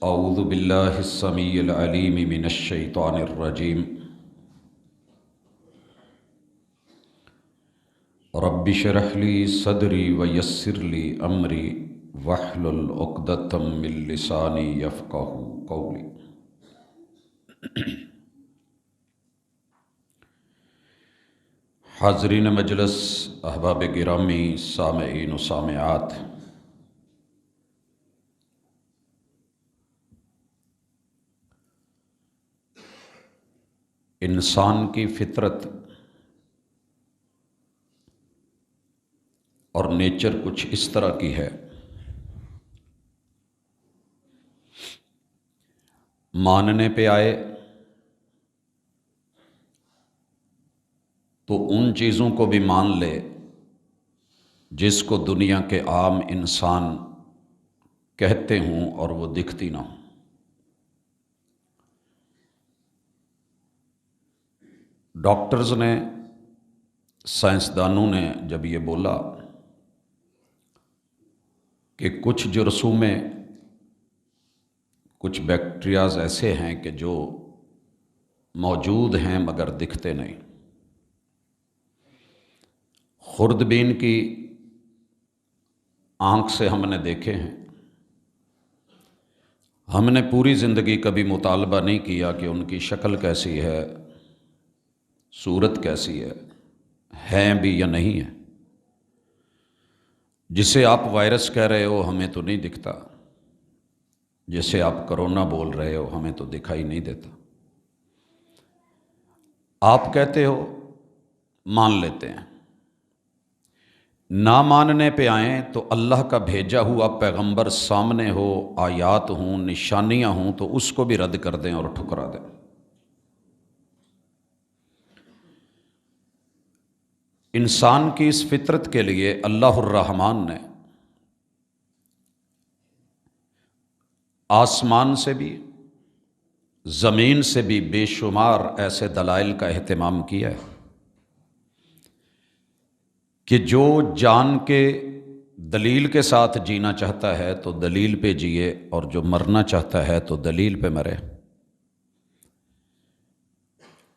اعوذ باللہ السمیع العلیم من الشیطان الرجیم رب اشرح لی صدری ویسر لی امری واحلل عقدۃ من لسانی یفقہوا قولی۔ حاضرین مجلس، احباب گرامی، سامعین و سامعات، انسان کی فطرت اور نیچر کچھ اس طرح کی ہے، ماننے پہ آئے تو ان چیزوں کو بھی مان لے جس کو دنیا کے عام انسان کہتے ہوں اور وہ دکھتی نہ ہوں۔ ڈاکٹرز نے، سائنسدانوں نے جب یہ بولا کہ کچھ جرثومیں، کچھ بیکٹیریاز ایسے ہیں کہ جو موجود ہیں مگر دکھتے نہیں، خوردبین کی آنکھ سے ہم نے دیکھے ہیں، ہم نے پوری زندگی کبھی مطالبہ نہیں کیا کہ ان کی شکل کیسی ہے، صورت کیسی ہے، ہیں بھی یا نہیں ہے۔ جسے آپ وائرس کہہ رہے ہو ہمیں تو نہیں دکھتا، جسے آپ کرونا بول رہے ہو ہمیں تو دکھائی نہیں دیتا۔ آپ کہتے ہو مان لیتے ہیں، نہ ماننے پہ آئیں تو اللہ کا بھیجا ہوا پیغمبر سامنے ہو، آیات ہوں، نشانیاں ہوں تو اس کو بھی رد کر دیں اور ٹھکرا دیں۔ انسان کی اس فطرت کے لیے اللہ الرحمن نے آسمان سے بھی زمین سے بھی بے شمار ایسے دلائل کا اہتمام کیا ہے کہ جو جان کے دلیل کے ساتھ جینا چاہتا ہے تو دلیل پہ جیے، اور جو مرنا چاہتا ہے تو دلیل پہ مرے۔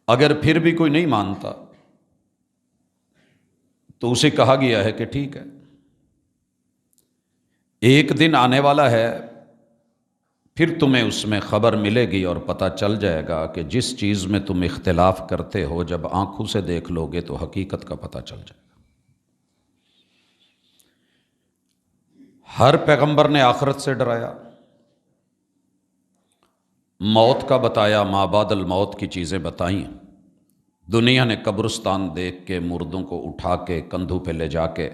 اگر پھر بھی کوئی نہیں مانتا تو اسے کہا گیا ہے کہ ٹھیک ہے، ایک دن آنے والا ہے پھر تمہیں اس میں خبر ملے گی اور پتہ چل جائے گا کہ جس چیز میں تم اختلاف کرتے ہو جب آنکھوں سے دیکھ لو گے تو حقیقت کا پتہ چل جائے گا۔ ہر پیغمبر نے آخرت سے ڈرایا، موت کا بتایا، ما بعد الموت کی چیزیں بتائیں۔ دنیا نے قبرستان دیکھ کے، مردوں کو اٹھا کے کندھوں پہ لے جا کے،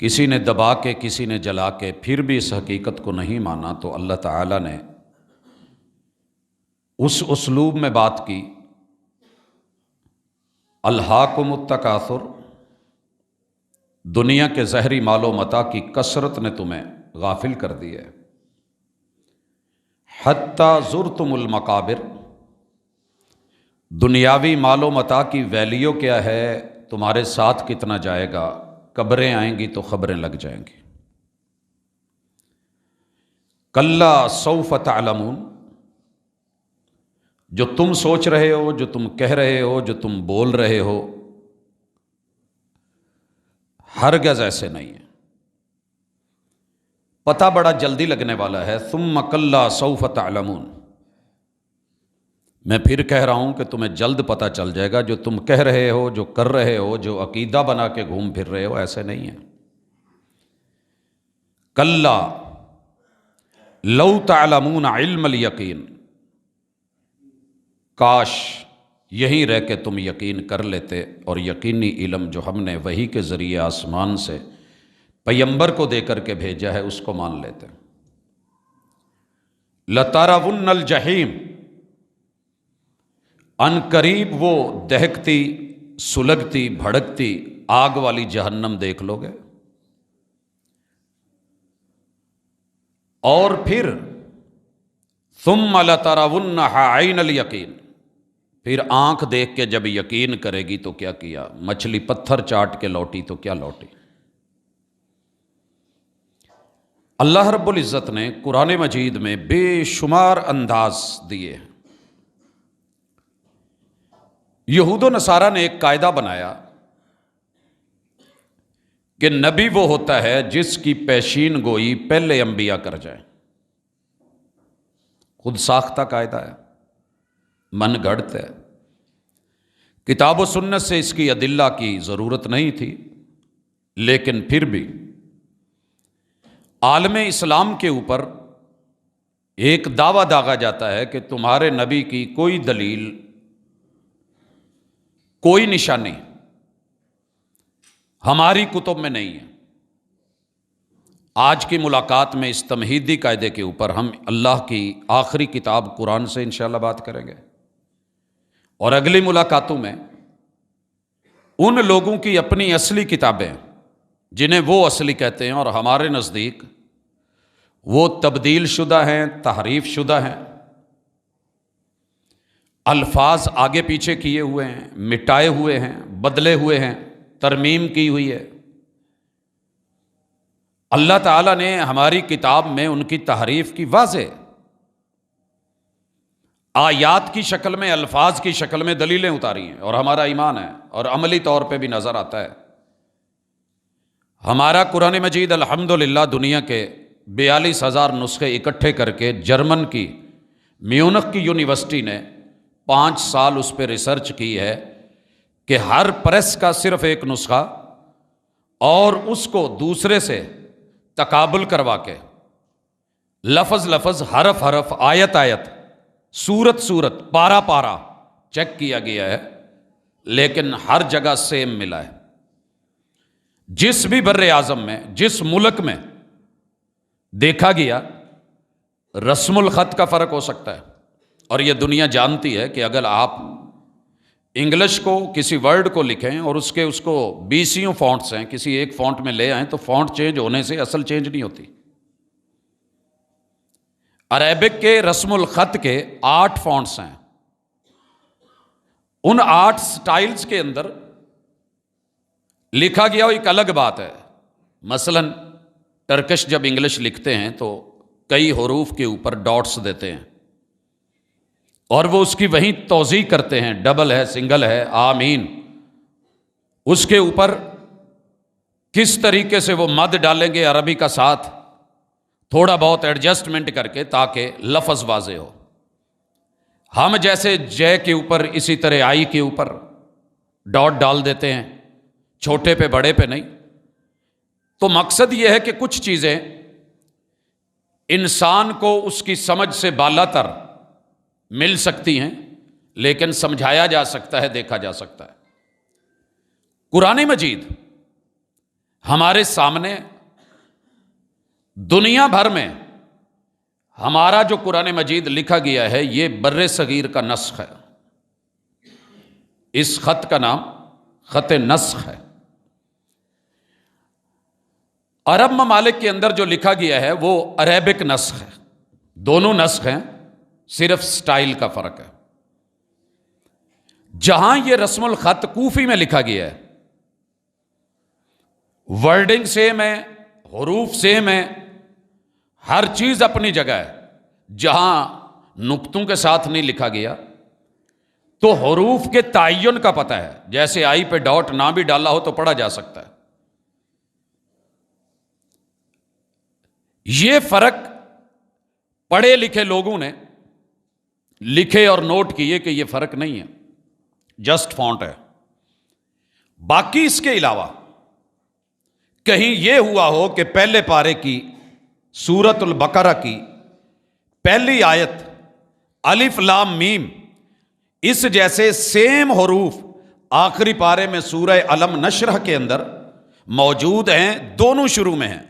کسی نے دبا کے، کسی نے جلا کے، پھر بھی اس حقیقت کو نہیں مانا تو اللہ تعالیٰ نے اس اسلوب میں بات کی، الہاکم التکاثر، دنیا کے ظاہری مال و متاع کی کثرت نے تمہیں غافل کر دی ہے، حتیٰ زرتم المقابر، دنیاوی مال و متاع کی ویلیو کیا ہے، تمہارے ساتھ کتنا جائے گا، قبریں آئیں گی تو خبریں لگ جائیں گی۔ کلا سوف تعلمون، جو تم سوچ رہے ہو، جو تم کہہ رہے ہو، جو تم بول رہے ہو، ہرگز ایسے نہیں ہے، پتہ بڑا جلدی لگنے والا ہے۔ ثم کلا سوف تعلمون، میں پھر کہہ رہا ہوں کہ تمہیں جلد پتہ چل جائے گا، جو تم کہہ رہے ہو، جو کر رہے ہو، جو عقیدہ بنا کے گھوم پھر رہے ہو، ایسے نہیں ہے۔ کلا لو تعلمون علم الیقین، کاش یہیں رہ کے تم یقین کر لیتے اور یقینی علم جو ہم نے وحی کے ذریعے آسمان سے پیغمبر کو دے کر کے بھیجا ہے اس کو مان لیتے۔ لَتَرَوُنَّ الْجَحِيمَ، ان قریب وہ دہکتی، سلگتی، بھڑکتی آگ والی جہنم دیکھ لو گے، اور پھر ثم لَتَرَوُنَّهَا عَيْنَ الْيَقِينِ، پھر آنکھ دیکھ کے جب یقین کرے گی تو کیا کیا، مچھلی پتھر چاٹ کے لوٹی تو کیا لوٹی۔ اللہ رب العزت نے قرآن مجید میں بے شمار انداز دیے ہیں۔ یہود و نصارہ نے ایک قاعدہ بنایا کہ نبی وہ ہوتا ہے جس کی پیشین گوئی پہلے انبیاء کر جائیں۔ خود ساختہ قاعدہ ہے، من گھڑت ہے، کتاب و سنت سے اس کی ادلہ کی ضرورت نہیں تھی، لیکن پھر بھی عالم اسلام کے اوپر ایک دعویٰ داغا جاتا ہے کہ تمہارے نبی کی کوئی دلیل، کوئی نشانی ہماری کتب میں نہیں ہے۔ آج کی ملاقات میں اس تمہیدی قاعدے کے اوپر ہم اللہ کی آخری کتاب قرآن سے انشاءاللہ بات کریں گے، اور اگلی ملاقاتوں میں ان لوگوں کی اپنی اصلی کتابیں جنہیں وہ اصلی کہتے ہیں اور ہمارے نزدیک وہ تبدیل شدہ ہیں، تحریف شدہ ہیں، الفاظ آگے پیچھے کیے ہوئے ہیں، مٹائے ہوئے ہیں، بدلے ہوئے ہیں، ترمیم کی ہوئی ہے۔ اللہ تعالیٰ نے ہماری کتاب میں ان کی تحریف کی واضح آیات کی شکل میں، الفاظ کی شکل میں دلیلیں اتاری ہیں، اور ہمارا ایمان ہے اور عملی طور پہ بھی نظر آتا ہے۔ ہمارا قرآن مجید الحمدللہ دنیا کے 42,000 نسخے اکٹھے کر کے جرمن کی میونخ کی یونیورسٹی نے 5 سال اس پہ ریسرچ کی ہے کہ ہر پریس کا صرف ایک نسخہ، اور اس کو دوسرے سے تقابل کروا کے لفظ لفظ، حرف حرف، آیت آیت، سورت سورت، پارا پارا چیک کیا گیا ہے، لیکن ہر جگہ سیم ملا ہے۔ جس بھی بر اعظم میں، جس ملک میں دیکھا گیا، رسم الخط کا فرق ہو سکتا ہے، اور یہ دنیا جانتی ہے کہ اگر آپ انگلش کو کسی ورڈ کو لکھیں اور اس کو 20 فونٹس ہیں، کسی ایک فونٹ میں لے آئیں تو فونٹ چینج ہونے سے اصل چینج نہیں ہوتی۔ عربک کے رسم الخط کے 8 فونٹس ہیں، ان 8 سٹائلز کے اندر لکھا گیا ایک الگ بات ہے۔ مثلا ٹرکش جب انگلش لکھتے ہیں تو کئی حروف کے اوپر ڈاٹس دیتے ہیں، اور وہ اس کی وہیں توضیح کرتے ہیں، ڈبل ہے، سنگل ہے، آمین، اس کے اوپر کس طریقے سے وہ مد ڈالیں گے عربی کا ساتھ، تھوڑا بہت ایڈجسٹمنٹ کر کے تاکہ لفظ واضح ہو۔ ہم جیسے جے کے اوپر اسی طرح آئی کے اوپر ڈاٹ ڈال دیتے ہیں، چھوٹے پہ بڑے پہ نہیں۔ تو مقصد یہ ہے کہ کچھ چیزیں انسان کو اس کی سمجھ سے بالا تر مل سکتی ہیں، لیکن سمجھایا جا سکتا ہے، دیکھا جا سکتا ہے۔ قرآن مجید ہمارے سامنے دنیا بھر میں ہمارا جو قرآن مجید لکھا گیا ہے، یہ بر صغیر کا نسخ ہے۔ اس خط کا نام خط نسخ ہے۔ عرب ممالک کے اندر جو لکھا گیا ہے وہ عربک نسخ ہے۔ دونوں نسخ ہیں، صرف سٹائل کا فرق ہے۔ جہاں یہ رسم الخط کوفی میں لکھا گیا ہے، ورڈنگ سیم ہے، حروف سیم ہے، ہر چیز اپنی جگہ ہے۔ جہاں نقطوں کے ساتھ نہیں لکھا گیا تو حروف کے تعین کا پتہ ہے، جیسے آئی پہ ڈاٹ نہ بھی ڈالا ہو تو پڑھا جا سکتا ہے۔ یہ فرق پڑھے لکھے لوگوں نے لکھے اور نوٹ کیے کہ یہ فرق نہیں ہے، جسٹ فونٹ ہے۔ باقی اس کے علاوہ کہیں یہ ہوا ہو کہ پہلے پارے کی سورۃ البقرہ کی پہلی آیت الف لام میم اس جیسے سیم حروف آخری پارے میں سورہ علم نشرح کے اندر موجود ہیں، دونوں شروع میں ہیں۔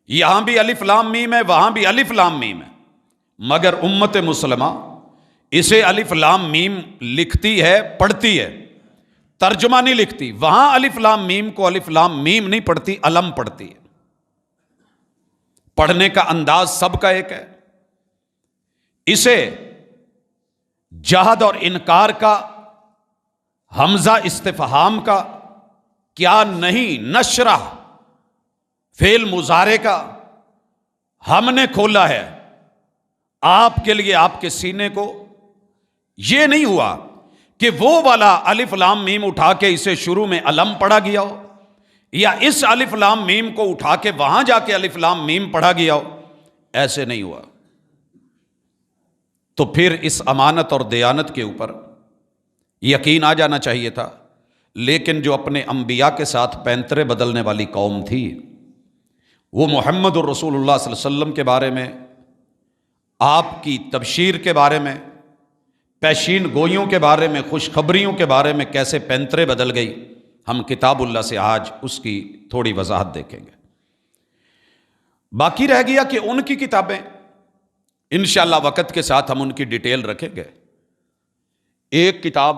یہاں بھی الف لام میم ہے، وہاں بھی الف لام میم ہے، مگر امت مسلمہ اسے الف لام میم لکھتی ہے، پڑھتی ہے، ترجمہ نہیں لکھتی۔ وہاں الف لام میم کو الف لام میم نہیں پڑھتی، علم پڑھتی ہے۔ پڑھنے کا انداز سب کا ایک ہے۔ اسے جہد اور انکار کا، حمزہ استفہام کا کیا نہیں، نشرح فعل مضارع کا ہم نے کھولا ہے آپ کے لیے آپ کے سینے کو. یہ نہیں ہوا کہ وہ والا الف لام میم اٹھا کے اسے شروع میں علم پڑھا گیا ہو، یا اس الف لام میم کو اٹھا کے وہاں جا کے الف لام میم پڑھا گیا ہو. ایسے نہیں ہوا. تو پھر اس امانت اور دیانت کے اوپر یقین آ جانا چاہیے تھا. لیکن جو اپنے انبیاء کے ساتھ پینترے بدلنے والی قوم تھی، وہ محمد الرسول اللہ صلی اللہ علیہ وسلم کے بارے میں، آپ کی تبشیر کے بارے میں، پیشین گوئیوں کے بارے میں، خوشخبریوں کے بارے میں کیسے پینترے بدل گئی، ہم کتاب اللہ سے آج اس کی تھوڑی وضاحت دیکھیں گے. باقی رہ گیا کہ ان کی کتابیں انشاءاللہ وقت کے ساتھ ہم ان کی ڈیٹیل رکھیں گے. ایک کتاب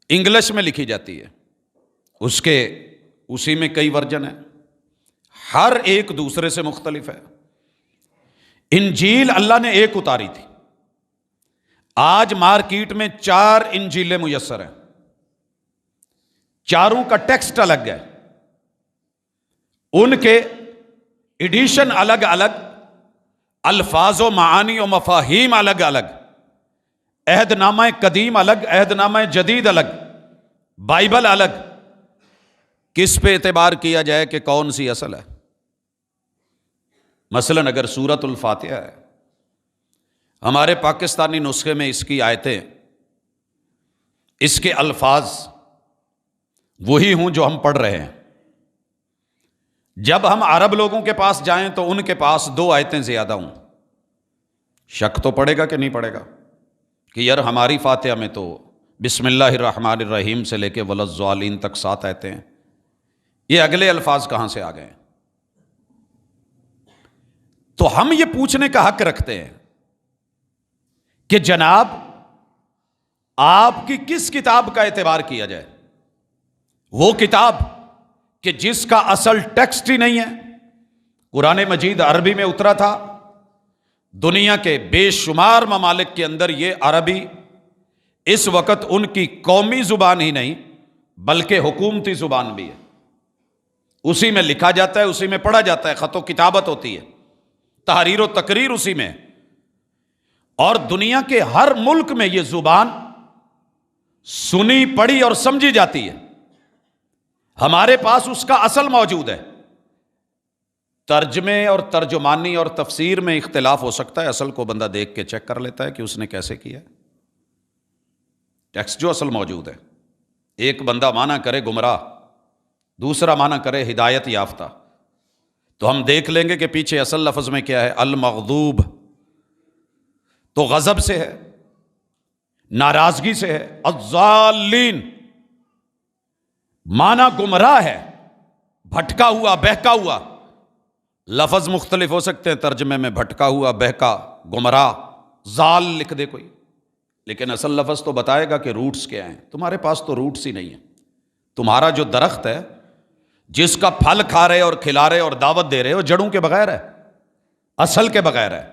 انگلش میں لکھی جاتی ہے، اسی میں کئی ورژن ہیں، ہر ایک دوسرے سے مختلف ہے. انجیل اللہ نے ایک اتاری تھی، آج مارکیٹ میں 4 انجیلیں میسر ہیں، چاروں کا ٹیکسٹ الگ ہے، ان کے ایڈیشن الگ الگ، الفاظ و معانی و مفاہیم الگ الگ، عہد نامہ قدیم الگ، عہد نامہ جدید الگ، بائبل الگ. کس پہ اعتبار کیا جائے کہ کون سی اصل ہے؟ مثلا اگر سورۃ الفاتحہ ہے، ہمارے پاکستانی نسخے میں اس کی آیتیں، اس کے الفاظ وہی ہوں جو ہم پڑھ رہے ہیں. جب ہم عرب لوگوں کے پاس جائیں تو ان کے پاس 2 آیتیں زیادہ ہوں. شک تو پڑے گا کہ نہیں پڑے گا کہ یار ہماری فاتحہ میں تو بسم اللہ الرحمن الرحیم سے لے کے ولضالین تک 7 آیتیں ہیں، یہ اگلے الفاظ کہاں سے آ گئے ہیں؟ تو ہم یہ پوچھنے کا حق رکھتے ہیں کہ جناب آپ کی کس کتاب کا اعتبار کیا جائے؟ وہ کتاب کہ جس کا اصل ٹیکسٹ ہی نہیں ہے. قرآن مجید عربی میں اترا تھا، دنیا کے بے شمار ممالک کے اندر یہ عربی اس وقت ان کی قومی زبان ہی نہیں بلکہ حکومتی زبان بھی ہے. اسی میں لکھا جاتا ہے، اسی میں پڑھا جاتا ہے، خط و کتابت ہوتی ہے، تحریر و تقریر اسی میں. اور دنیا کے ہر ملک میں یہ زبان سنی پڑھی اور سمجھی جاتی ہے. ہمارے پاس اس کا اصل موجود ہے. ترجمے اور ترجمانی اور تفسیر میں اختلاف ہو سکتا ہے، اصل کو بندہ دیکھ کے چیک کر لیتا ہے کہ اس نے کیسے کیا. ٹیکسٹ جو اصل موجود ہے، ایک بندہ معنی کرے گمراہ، دوسرا معنی کرے ہدایت یافتہ، تو ہم دیکھ لیں گے کہ پیچھے اصل لفظ میں کیا ہے. المغضوب تو غضب سے ہے، ناراضگی سے ہے. الضالین معنی گمراہ ہے، بھٹکا ہوا، بہکا ہوا. لفظ مختلف ہو سکتے ہیں ترجمے میں، بھٹکا ہوا، بہکا، گمراہ، ضال لکھ دے کوئی، لیکن اصل لفظ تو بتائے گا کہ روٹس کیا ہیں. تمہارے پاس تو روٹس ہی نہیں ہیں. تمہارا جو درخت ہے جس کا پھل کھا رہے اور کھلا رہے اور دعوت دے رہے ہو، جڑوں کے بغیر ہے، اصل کے بغیر ہے.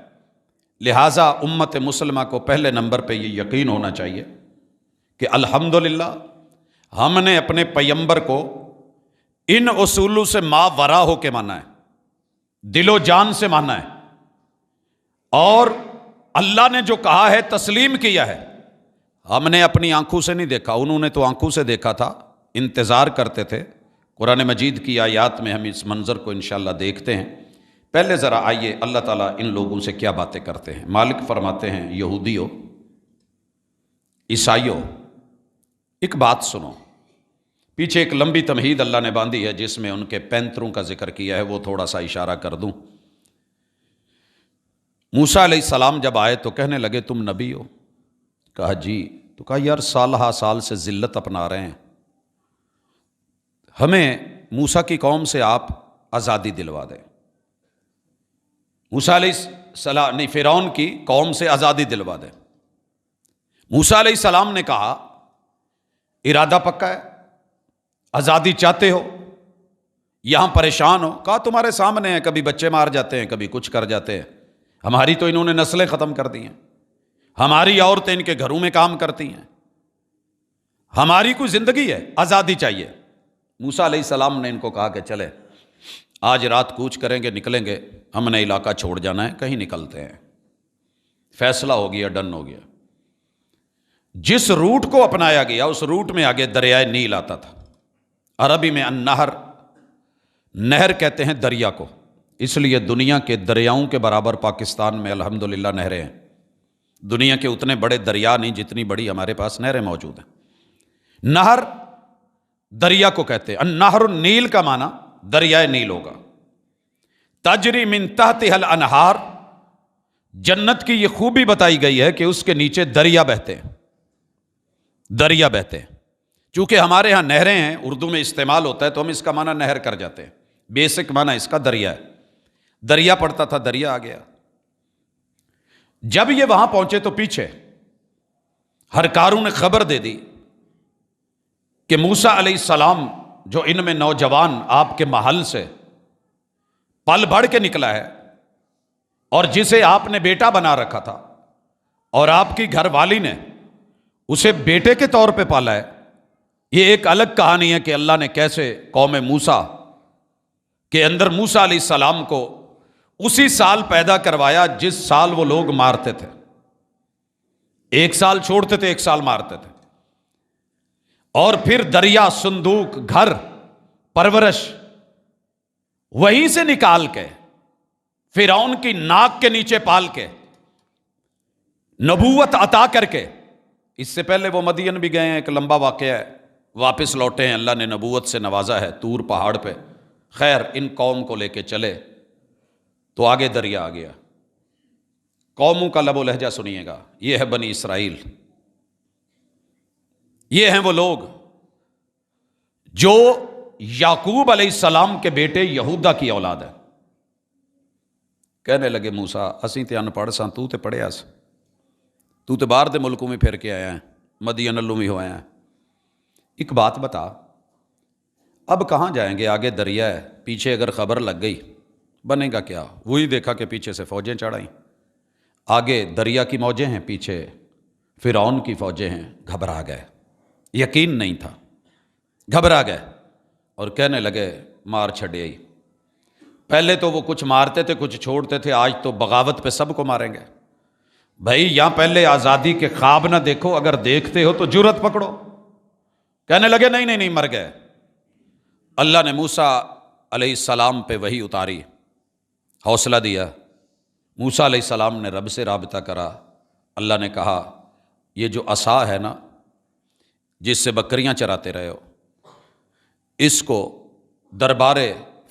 لہٰذا امت مسلمہ کو پہلے نمبر پہ یہ یقین ہونا چاہیے کہ الحمدللہ ہم نے اپنے پیغمبر کو ان اصولوں سے ماورا ہو کے مانا ہے، دل و جان سے مانا ہے، اور اللہ نے جو کہا ہے تسلیم کیا ہے. ہم نے اپنی آنکھوں سے نہیں دیکھا، انہوں نے تو آنکھوں سے دیکھا تھا، انتظار کرتے تھے. قرآن مجید کی آیات میں ہم اس منظر کو انشاءاللہ دیکھتے ہیں. پہلے ذرا آئیے اللہ تعالیٰ ان لوگوں سے کیا باتیں کرتے ہیں. مالک فرماتے ہیں یہودیوں، عیسائیوں، ایک بات سنو. پیچھے ایک لمبی تمہید اللہ نے باندھی ہے جس میں ان کے پینتروں کا ذکر کیا ہے، وہ تھوڑا سا اشارہ کر دوں. موسیٰ علیہ السلام جب آئے تو کہنے لگے تم نبی ہو؟ کہا جی. تو کہا یار سال ہا سال سے ذلت اپنا رہے ہیں، ہمیں موسیٰ کی قوم سے آپ آزادی دلوا دیں. موسیٰ علیہ السلام نہیں، فرعون کی قوم سے آزادی دلوا دیں. موسیٰ علیہ السلام نے کہا ارادہ پکا ہے، آزادی چاہتے ہو، یہاں پریشان ہو؟ کہا تمہارے سامنے ہیں، کبھی بچے مار جاتے ہیں، کبھی کچھ کر جاتے ہیں. ہماری تو انہوں نے نسلیں ختم کر دی ہیں، ہماری عورتیں ان کے گھروں میں کام کرتی ہیں، ہماری کوئی زندگی ہے، آزادی چاہیے. موسیٰ علیہ السلام نے ان کو کہا کہ چلے آج رات کوچ کریں گے، نکلیں گے، ہم نے علاقہ چھوڑ جانا ہے، کہیں نکلتے ہیں، فیصلہ ہو گیا، ڈن ہو گیا۔ جس روٹ کو اپنایا گیا اس روٹ میں آگے دریائے نیل آتا تھا۔ عربی میں النہر، نہر کہتے ہیں دریا کو، اس لیے دنیا کے دریاؤں کے برابر پاکستان میں الحمدللہ نہریں ہیں۔ دنیا کے اتنے بڑے دریا نہیں جتنی بڑی ہمارے پاس نہریں موجود ہیں۔ نہر دریا کو کہتے ہیں۔ النہر النیل کا معنی دریائے نیل ہوگا۔ تجری من تحتها الانہار، جنت کی یہ خوبی بتائی گئی ہے کہ اس کے نیچے دریا بہتے ہیں، دریا بہتے ہیں۔ چونکہ ہمارے ہاں نہریں ہیں، اردو میں استعمال ہوتا ہے تو ہم اس کا معنی نہر کر جاتے ہیں، بیسک معنی اس کا دریا ہے۔ دریا پڑتا تھا، دریا آ گیا۔ جب یہ وہاں پہنچے تو پیچھے ہرکاروں نے خبر دے دی کہ موسیٰ علیہ السلام جو ان میں نوجوان آپ کے محل سے پل بڑھ کے نکلا ہے اور جسے آپ نے بیٹا بنا رکھا تھا اور آپ کی گھر والی نے اسے بیٹے کے طور پہ پالا ہے، یہ ایک الگ کہانی ہے کہ اللہ نے کیسے قوم موسیٰ کے اندر موسیٰ علیہ السلام کو اسی سال پیدا کروایا جس سال وہ لوگ مارتے تھے۔ ایک سال چھوڑتے تھے، ایک سال مارتے تھے، اور پھر دریا، صندوق، گھر، پرورش وہیں سے نکال کے فرعون کی ناک کے نیچے پال کے نبوت عطا کر کے، اس سے پہلے وہ مدین بھی گئے ہیں، ایک لمبا واقعہ ہے، واپس لوٹے ہیں، اللہ نے نبوت سے نوازا ہے طور پہاڑ پہ۔ خیر، ان قوم کو لے کے چلے تو آگے دریا آ گیا۔ قوموں کا لب و لہجہ سنیے گا، یہ ہے بنی اسرائیل، یہ ہیں وہ لوگ جو یعقوب علیہ السلام کے بیٹے یہودا کی اولاد ہے۔ کہنے لگے موسیٰ اسی تے ان پڑھ ساں، تو تے پڑھیا سا، تو تے باہر دے ملکوں میں پھر کے آیا ہے، مدین اللہ میں ہویا ہے، ایک بات بتا، اب کہاں جائیں گے؟ آگے دریا ہے، پیچھے اگر خبر لگ گئی بنے گا کیا؟ وہی دیکھا کہ پیچھے سے فوجیں چڑھائیں، آگے دریا کی موجیں ہیں، پیچھے فرعون کی فوجیں ہیں۔ گھبرا گئے، یقین نہیں تھا، گھبرا گئے اور کہنے لگے مار چھڑے ہی۔ پہلے تو وہ کچھ مارتے تھے، کچھ چھوڑتے تھے، آج تو بغاوت پہ سب کو ماریں گے۔ بھائی یہاں پہلے آزادی کے خواب نہ دیکھو، اگر دیکھتے ہو تو جرت پکڑو۔ کہنے لگے نہیں نہیں نہیں، مر گئے۔ اللہ نے موسیٰ علیہ السلام پہ وحی اتاری، حوصلہ دیا۔ موسیٰ علیہ السلام نے رب سے رابطہ کرا، اللہ نے کہا یہ جو عصا ہے نا جس سے بکریاں چراتے رہے ہو، اس کو دربار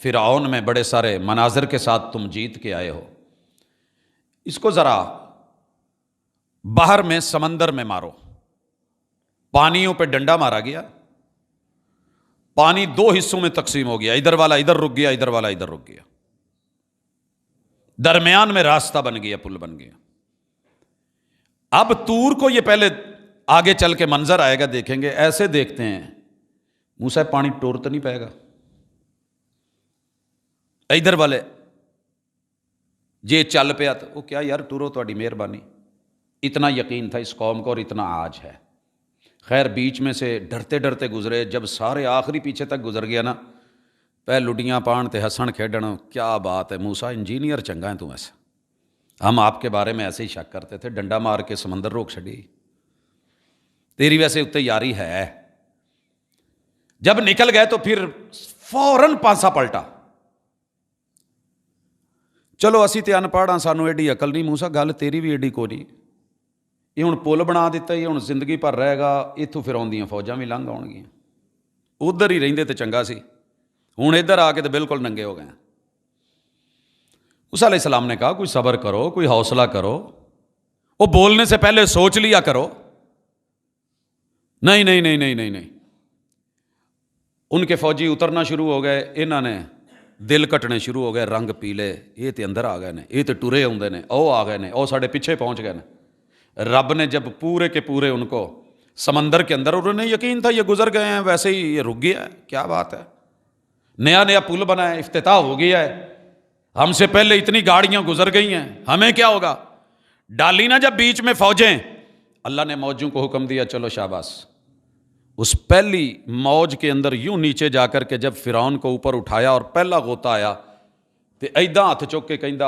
فرعون میں بڑے سارے مناظر کے ساتھ تم جیت کے آئے ہو، اس کو ذرا باہر میں سمندر میں مارو۔ پانیوں پہ ڈنڈا مارا گیا، پانی دو حصوں میں تقسیم ہو گیا، ادھر والا ادھر رک گیا، ادھر والا ادھر رک گیا، درمیان میں راستہ بن گیا، پل بن گیا۔ اب طور کو یہ پہلے آگے چل کے منظر آئے گا، دیکھیں گے، ایسے دیکھتے ہیں موسیٰ پانی ٹور تو نہیں پائے گا، ادھر والے جے چل پیا تو وہ کیا یار ٹورو تہاڈی مہربانی۔ اتنا یقین تھا اس قوم کو اور اتنا آج ہے۔ خیر بیچ میں سے ڈرتے ڈرتے گزرے، جب سارے آخری پیچھے تک گزر گیا نا، پہ لڈیاں پان تے ہسن کھیڈن، کیا بات ہے موسیٰ انجینئر چنگا ہے تو ایسا، ہم آپ کے بارے میں ایسے ہی شک کرتے تھے، ڈنڈا مار کے سمندر روک چھڑی، تیری ویسے اتنے یاری ہے۔ جب نکل گئے تو پھر فوراً پانسا پلٹا، چلو اسی تے ان پڑھ ہاں، سانو ایڈی عقل نہیں، موسیٰ گل تیری بھی ایڈی کوئی نہیں، یہ ہوں پل بنا دیتا، یہ ہوں زندگی پر رہے گا، اتوں فرعون دیاں فوجاں بھی لنگھ آؤ گیاں، ادھر ہی رہندے تے چنگا سی، ہوں ادھر آ کے تو بالکل ننگے ہو گئے۔ موسیٰ علیہ السلام نے کہا کوئی صبر کرو، کوئی حوصلہ کرو، وہ بولنے سے پہلے سوچ لیا کرو۔ نہیں نہیں نہیں نہیں نہیں نہیں، ان کے فوجی اترنا شروع ہو گئے، انہوں نے دل کٹنے شروع ہو گئے، رنگ پیلے، یہ تے اندر آ گئے نے، یہ تے ٹرے آتے نے، او آ گئے نے، او ساڑھے پیچھے پہنچ گئے نے۔ رب نے جب پورے کے پورے ان کو سمندر کے اندر، انہوں نے یقین تھا یہ گزر گئے ہیں، ویسے ہی یہ رک گیا ہے، کیا بات ہے، نیا نیا پل بنا ہے، افتتاح ہو گیا ہے، ہم سے پہلے اتنی گاڑیاں گزر گئی ہیں، ہمیں کیا ہوگا۔ ڈالی نا جب بیچ میں فوجیں، اللہ نے موجوں کو حکم دیا چلو شاباش۔ اس پہلی موج کے اندر یوں نیچے جا کر کے جب فرعون کو اوپر اٹھایا اور پہلا غوطہ آیا، ਤੇ ਐਦਾਂ ਹੱਥ ਚੁੱਕ ਕੇ ਕਹਿੰਦਾ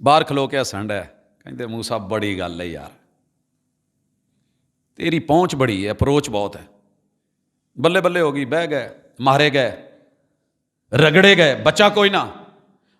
ਬਾਹਰ ਖਲੋ ਕੇ ਹੱਸਣ ਡਿਆ, ਕਹਿੰਦੇ ਮੂਸਾ ਬੜੀ ਗੱਲ ਹੈ ਯਾਰ, ਤੇਰੀ ਪਹੁੰਚ ਬੜੀ ਹੈ, ਅਪਰੋਚ ਬਹੁਤ ਹੈ। ਬੱਲੇ ਬੱਲੇ ਹੋ ਗਈ, ਬਹਿ ਗਏ, ਮਾਰੇ ਗਏ, ਰਗੜੇ ਗਏ, ਬਚਾ ਕੋਈ ਨਾ,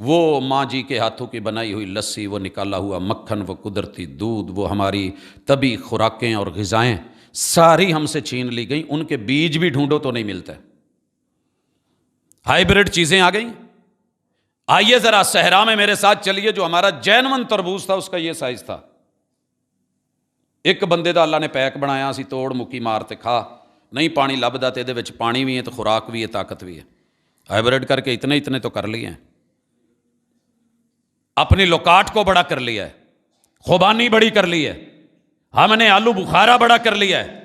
وہ ماں جی کے ہاتھوں کی بنائی ہوئی لسی، وہ نکالا ہوا مکھن، وہ قدرتی دودھ، وہ ہماری طبی خوراکیں اور غذائیں ساری ہم سے چھین لی گئیں۔ ان کے بیج بھی ڈھونڈو تو نہیں ملتے، ہائیبرڈ چیزیں آ گئیں۔ آئیے ذرا صحرا میں میرے ساتھ چلیے، جو ہمارا جینون تربوز تھا اس کا یہ سائز تھا۔ ایک بندے دا اللہ نے پیک بنایا، اسی توڑ مکی مار تے کھا، نہیں پانی لبدا تے دے وچ پانی بھی ہے تو خوراک بھی ہے، طاقت بھی ہے۔ ہائیبرڈ کر کے اتنے تو کر لیے ہیں، اپنی لوکاٹ کو بڑا کر لیا ہے، خوبانی بڑی کر لی ہے، ہم نے آلو بخارا بڑا کر لیا ہے،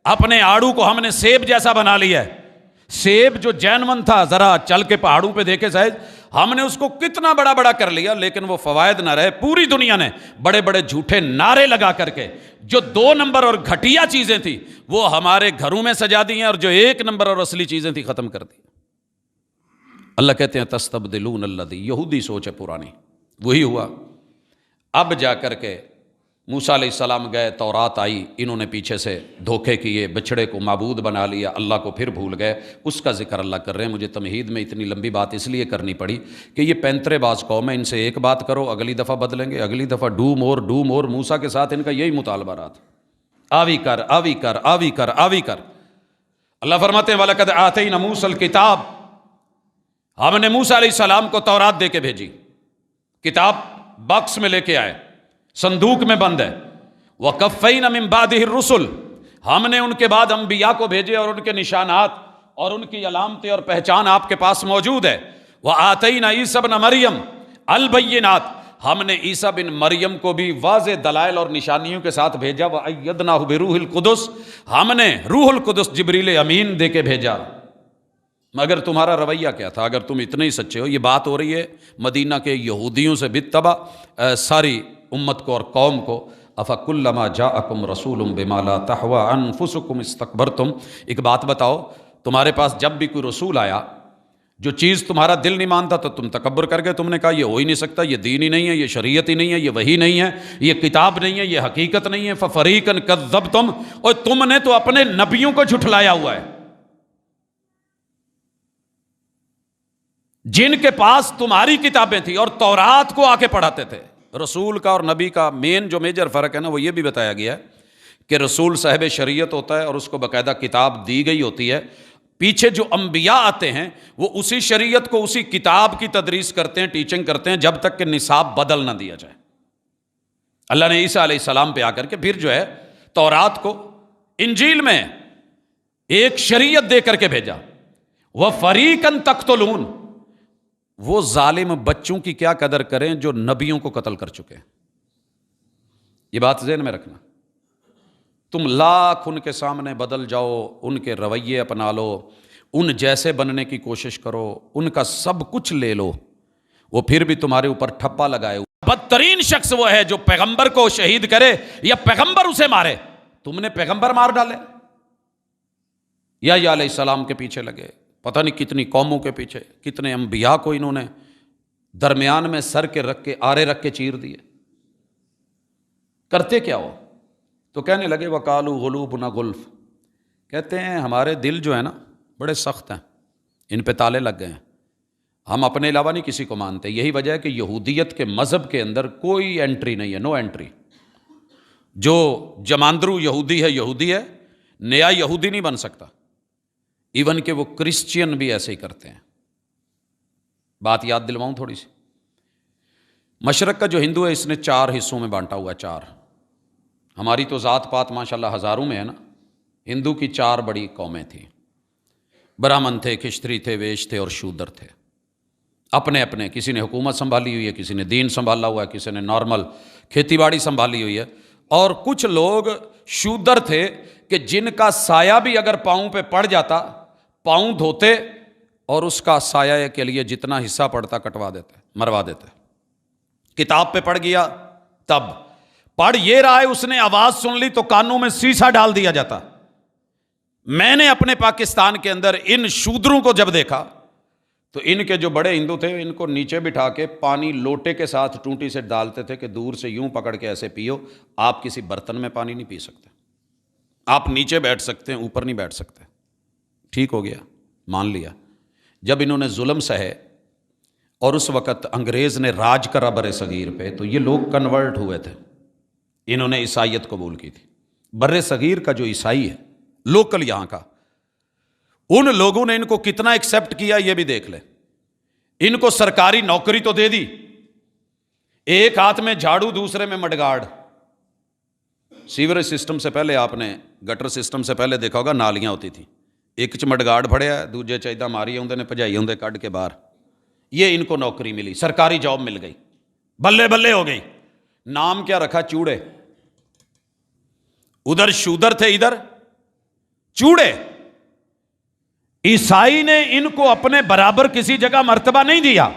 اپنے آڑو کو ہم نے سیب جیسا بنا لیا ہے۔ سیب جو جینون تھا، ذرا چل کے پہاڑوں پہ دیکھے سائز، ہم نے اس کو کتنا بڑا بڑا کر لیا، لیکن وہ فوائد نہ رہے۔ پوری دنیا نے بڑے بڑے جھوٹے نعرے لگا کر کے جو 2 نمبر اور گھٹیا چیزیں تھیں وہ ہمارے گھروں میں سجا دی ہیں، اور جو 1 نمبر اور اصلی چیزیں تھیں ختم کر دی۔ اللہ کہتے ہیں تستبدلون الذی، یہودی سوچ ہے پرانی، وہی ہوا۔ اب جا کر کے موسیٰ علیہ السلام گئے، تورات آئی، انہوں نے پیچھے سے دھوکے کیے، بچھڑے کو معبود بنا لیا، اللہ کو پھر بھول گئے۔ اس کا ذکر اللہ کر رہے ہیں۔ مجھے تمہید میں اتنی لمبی بات اس لیے کرنی پڑی کہ یہ پینترے باز قوم ہے، ان سے ایک بات کرو اگلی دفعہ بدلیں گے، اگلی دفعہ ڈو مور۔ موسیٰ کے ساتھ ان کا یہی مطالبہ رہا تھا، آوی کر آوی کر آوی کر آوی کر۔ اللہ فرماتے ہیں وَلَقَدْ آتَيْنَا مُوسَى الْكِتَابَ، ہم نے موسیٰ علیہ السلام کو تورات دے کے بھیجی، کتاب باکس میں لے کے آئے، صندوق میں بند ہے۔ وَقَفَّيْنَا مِن بَعْدِهِ الرُّسُلِ، ہم نے ان کے بعد انبیاء کو بھیجے، اور ان کے نشانات اور ان کی علامتیں اور پہچان آپ کے پاس موجود ہے۔ وَآتَيْنَا عِیسیٰ ابْنَ مَرْیَم الْبَیِّنَاتِ، ہم نے عیسیٰ بن مریم کو بھی واضح دلائل اور نشانیوں کے ساتھ بھیجا۔ وَأَیَّدْنَاهُ بِرُوحِ الْقُدُسِ، ہم نے روح القدس جبریل امین دے کے بھیجا۔ مگر تمہارا رویہ کیا تھا؟ اگر تم اتنے ہی سچے ہو، یہ بات ہو رہی ہے مدینہ کے یہودیوں سے بالطبع ساری امت کو اور قوم کو۔ افکلما جاءکم رسول بما لا تہوی انفسکم استکبرتم، ایک بات بتاؤ، تمہارے پاس جب بھی کوئی رسول آیا، جو چیز تمہارا دل نہیں مانتا تو تم تکبر کر گئے، تم نے کہا یہ ہو ہی نہیں سکتا، یہ دین ہی نہیں ہے، یہ شریعت ہی نہیں ہے، یہ وحی نہیں ہے، یہ کتاب نہیں ہے، یہ حقیقت نہیں ہے۔ ففریقا کذبتم، اور تم نے تو اپنے نبیوں کو جھٹلایا ہوا ہے، جن کے پاس تمہاری کتابیں تھیں اور تورات کو آ کے پڑھاتے تھے۔ رسول کا اور نبی کا جو میجر فرق ہے نا، وہ یہ بھی بتایا گیا ہے کہ رسول صاحب شریعت ہوتا ہے اور اس کو باقاعدہ کتاب دی گئی ہوتی ہے۔ پیچھے جو انبیاء آتے ہیں وہ اسی شریعت کو، اسی کتاب کی تدریس کرتے ہیں، ٹیچنگ کرتے ہیں، جب تک کہ نصاب بدل نہ دیا جائے۔ اللہ نے عیسیٰ علیہ السلام پہ آ کر کے پھر جو ہے تورات کو انجیل میں ایک شریعت دے کر کے بھیجا۔ وَفَرِيقًا تَقْتُلُونَ، وہ ظالم بچوں کی کیا قدر کریں جو نبیوں کو قتل کر چکے ہیں۔ یہ بات ذہن میں رکھنا، تم لاکھ ان کے سامنے بدل جاؤ، ان کے رویے اپنا لو، ان جیسے بننے کی کوشش کرو، ان کا سب کچھ لے لو، وہ پھر بھی تمہارے اوپر ٹھپا لگائے ہوئے۔ بدترین شخص وہ ہے جو پیغمبر کو شہید کرے یا پیغمبر اسے مارے۔ تم نے پیغمبر مار ڈالے، یا علیہ السلام کے پیچھے لگے، پتہ نہیں کتنی قوموں کے پیچھے، کتنے انبیاء کو انہوں نے درمیان میں سر کے رکھ کے آرے رکھ کے چیر دیے۔ کرتے کیا ہو؟ تو کہنے لگے وَقَالُوا قُلُوبُنَا غُلْفٌ، کہتے ہیں ہمارے دل جو ہے نا بڑے سخت ہیں، ان پہ تالے لگ گئے ہیں، ہم اپنے علاوہ نہیں کسی کو مانتے۔ یہی وجہ ہے کہ یہودیت کے مذہب کے اندر کوئی انٹری نہیں ہے، نو انٹری۔ جو جماندرو یہودی ہے، نیا یہودی نہیں بن سکتا۔ ایون کہ وہ کرسچین بھی ایسے ہی کرتے ہیں۔ بات یاد دلواؤں تھوڑی سی، مشرق کا جو ہندو ہے اس نے 4 حصوں میں بانٹا ہوا ہے، 4۔ ہماری تو ذات پات ماشاءاللہ ہزاروں میں ہے نا، ہندو کی 4 بڑی قومیں تھیں، برہمن تھے، کشتری تھے، ویش تھے اور شودر تھے۔ اپنے اپنے، کسی نے حکومت سنبھالی ہوئی ہے، کسی نے دین سنبھالا ہوا ہے، کسی نے نارمل کھیتی باڑی سنبھالی ہوئی ہے، اور کچھ لوگ شودر تھے کہ جن کا سایہ بھی اگر پاؤں پہ پڑ جاتا، پاؤں دھوتے اور اس کا سایہ کے لیے جتنا حصہ پڑتا کٹوا دیتے، مروا دیتے۔ کتاب پہ پڑ گیا، تب پڑھ یہ رہا ہے، اس نے آواز سن لی تو کانوں میں سیسا ڈال دیا جاتا۔ میں نے اپنے پاکستان کے اندر ان شودروں کو جب دیکھا تو ان کے جو بڑے ہندو تھے ان کو نیچے بٹھا کے پانی لوٹے کے ساتھ ٹونٹی سے ڈالتے تھے کہ دور سے یوں پکڑ کے ایسے پیو، آپ کسی برتن میں پانی نہیں پی سکتے، آپ نیچے بیٹھ سکتے ہیں، اوپر نہیں بیٹھ سکتے۔ ٹھیک ہو گیا، مان لیا۔ جب انہوں نے ظلم سہے اور اس وقت انگریز نے راج کرا بر صغیر پہ، تو یہ لوگ کنورٹ ہوئے تھے، انہوں نے عیسائیت قبول کی تھی۔ بر صغیر کا جو عیسائی ہے لوکل یہاں کا، ان لوگوں نے ان کو کتنا ایکسیپٹ کیا یہ بھی دیکھ لیں۔ ان کو سرکاری نوکری تو دے دی، ایک ہاتھ میں جھاڑو دوسرے میں مڈگاڑ۔ سیوریج سسٹم سے پہلے آپ نے گٹر سسٹم سے پہلے دیکھا ہوگا نالیاں ہوتی تھیں، ایک چ مڈگاڑ پھڑیا دوجے چاہیدہ ماری ہوندے نے بھجائی ہوندے کڈ کے باہر۔ یہ ان کو نوکری ملی، سرکاری جاب مل گئی، بلے بلے ہو گئی۔ نام کیا رکھا؟ چوڑے۔ ادھر شودر تھے، ادھر چوڑے۔ عیسائی نے ان کو اپنے برابر کسی جگہ مرتبہ نہیں دیا،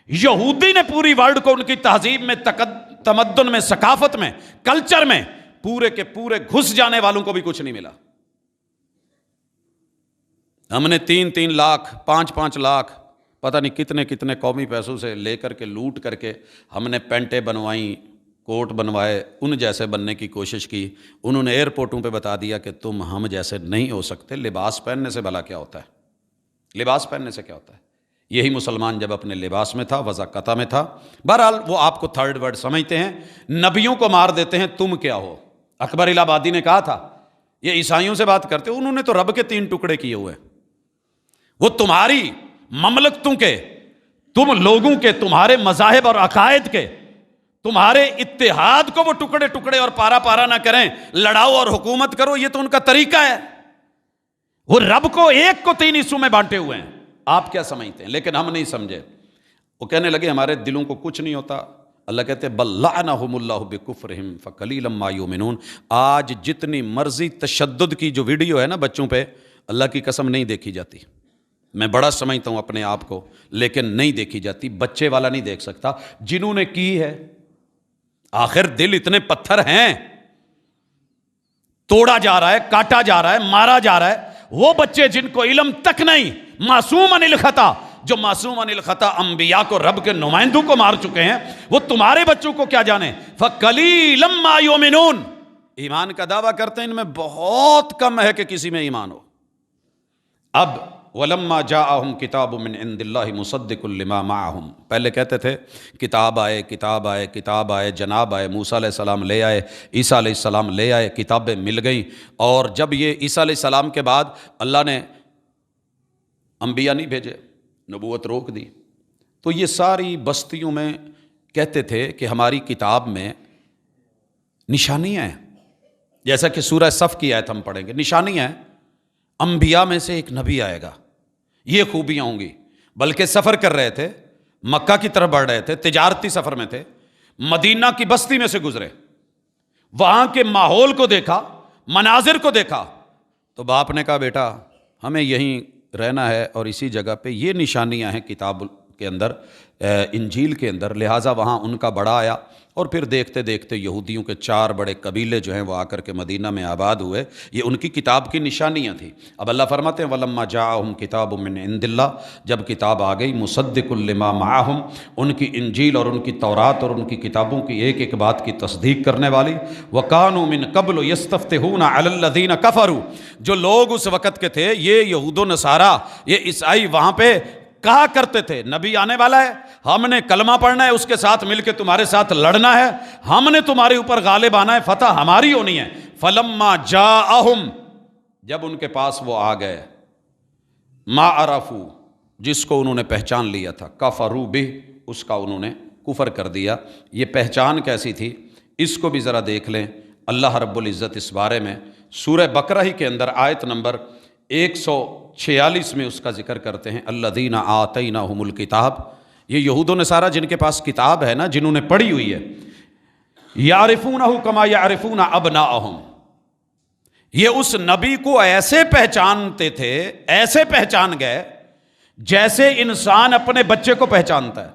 یہودی نے پوری ورلڈ کو ان کی تہذیب میں، تمدن میں، ثقافت میں، کلچر میں پورے کے پورے گھس جانے والوں کو بھی کچھ نہیں ملا۔ ہم نے 3-3 لاکھ 5-5 لاکھ پتہ نہیں کتنے کتنے قومی پیسوں سے لے کر کے لوٹ کر کے ہم نے پینٹیں بنوائیں، کوٹ بنوائے، ان جیسے بننے کی کوشش کی۔ انہوں نے ایئرپورٹوں پہ بتا دیا کہ تم ہم جیسے نہیں ہو سکتے۔ لباس پہننے سے بھلا کیا ہوتا ہے؟ لباس پہننے سے کیا ہوتا ہے؟ یہی مسلمان جب اپنے لباس میں تھا، وضاقتہ میں تھا۔ بہرحال وہ آپ کو تھرڈ ورڈ سمجھتے ہیں، نبیوں کو مار دیتے ہیں، تم کیا ہو؟ اکبر الہ آبادی نے کہا تھا، یہ عیسائیوں سے بات کرتے، انہوں نے تو رب کے 3 ٹکڑے کیے ہوئے، وہ تمہاری مملکتوں کے، تم لوگوں کے، تمہارے مذاہب اور عقائد کے، تمہارے اتحاد کو وہ ٹکڑے ٹکڑے اور پارا پارا نہ کریں، لڑاؤ اور حکومت کرو، یہ تو ان کا طریقہ ہے۔ وہ رب کو ایک کو 3 حصوں میں بانٹے ہوئے ہیں۔ آپ کیا سمجھتے ہیں؟ لیکن ہم نہیں سمجھے۔ وہ کہنے لگے ہمارے دلوں کو کچھ نہیں ہوتا۔ اللہ کہتے بل لعنہم اللہ بکفرہم فقلیلا ما یؤمنون۔ آج جتنی مرضی تشدد کی جو ویڈیو ہے نا بچوں پہ، اللہ کی قسم نہیں دیکھی جاتی۔ میں بڑا سمجھتا ہوں اپنے آپ کو، لیکن نہیں دیکھی جاتی۔ بچے والا نہیں دیکھ سکتا، جنہوں نے کی ہے۔ آخر دل اتنے پتھر ہیں، توڑا جا رہا ہے، کاٹا جا رہا ہے، مارا جا رہا ہے۔ وہ بچے جن کو علم تک نہیں، معصوم عن الخطا، جو معصوم عن الخطا انبیاء کو، رب کے نمائندوں کو مار چکے ہیں، وہ تمہارے بچوں کو کیا جانے؟ فَقَلِيلًا مَا يُؤْمِنُونَ۔ ایمان کا دعویٰ کرتے ہیں، ان میں بہت کم ہے کہ کسی میں ایمان ہو۔ اب وَلَمَّا جَاءَهُمْ كِتَابٌ مِّنْ عِندِ اللَّهِ مُصَدِّقٌ لِّمَا مَعَهُمْ۔ پہلے کہتے تھے کتاب آئے، کتاب آئے، کتاب آئے، جناب آئے، موسیٰ علیہ السلام لے آئے، عیسیٰ علیہ السلام لے آئے، کتابیں مل گئیں۔ اور جب یہ عیسیٰ علیہ السلام کے بعد اللہ نے انبیاء نہیں بھیجے، نبوت روک دی، تو یہ ساری بستیوں میں کہتے تھے کہ ہماری کتاب میں نشانیاں ہیں، جیسا کہ سورہ صف کی آیت ہم پڑھیں گے، نشانیاں ہیں، انبیاء میں سے ایک نبی آئے گا، یہ خوبیاں ہوں گی۔ بلکہ سفر کر رہے تھے، مکہ کی طرف بڑھ رہے تھے، تجارتی سفر میں تھے، مدینہ کی بستی میں سے گزرے، وہاں کے ماحول کو دیکھا، مناظر کو دیکھا، تو باپ نے کہا بیٹا ہمیں یہیں رہنا ہے، اور اسی جگہ پہ یہ نشانیاں ہیں کتاب کے اندر، انجیل کے اندر، لہٰذا وہاں ان کا بڑا آیا۔ اور پھر دیکھتے دیکھتے یہودیوں کے 4 بڑے قبیلے جو ہیں وہ آ کر کے مدینہ میں آباد ہوئے، یہ ان کی کتاب کی نشانیاں تھیں۔ اب اللہ فرماتے ہیں وَلَمَّا جَاءَهُمْ كِتَابٌ مِّنْ عِندِ اللَّهِ، جب کتاب آ گئی مُصَدِّقٌ لِّمَا مَعَهُمْ، ان کی انجیل اور ان کی تورات اور ان کی کتابوں کی ایک ایک بات کی تصدیق کرنے والی، وَكَانُوا مِن قَبْلُ يَسْتَفْتِحُونَ عَلَى الَّذِينَ كَفَرُوا، جو لوگ اس وقت کے تھے، یہ یہود و نصارہ، یہ عیسائی وہاں پہ کہا کرتے تھے نبی آنے والا ہے، ہم نے کلمہ پڑھنا ہے، اس کے ساتھ مل کے تمہارے ساتھ لڑنا ہے، ہم نے تمہارے اوپر غالب آنا ہے، فتح ہماری ہونی ہے۔ فَلَمَّا جَاءَهُمْ، جب ان کے پاس وہ آ گئے، مَا عَرَفُوا، جس کو انہوں نے پہچان لیا تھا، کَفَرُوا بِهِ، اس کا انہوں نے کفر کر دیا۔ یہ پہچان کیسی تھی اس کو بھی ذرا دیکھ لیں۔ اللہ رب العزت اس بارے میں سورہ بقرہ ہی کے اندر آیت نمبر 146 میں اس کا ذکر کرتے ہیں، الذین آتیناہم الکتاب، یہ یہود و نصارہ جن کے پاس کتاب ہے نا، جنہوں نے پڑھی ہوئی ہے، یعرفونہ کما یعرفون ابناءہم، یہ اس نبی کو ایسے پہچانتے تھے، ایسے پہچان گئے جیسے انسان اپنے بچے کو پہچانتا ہے۔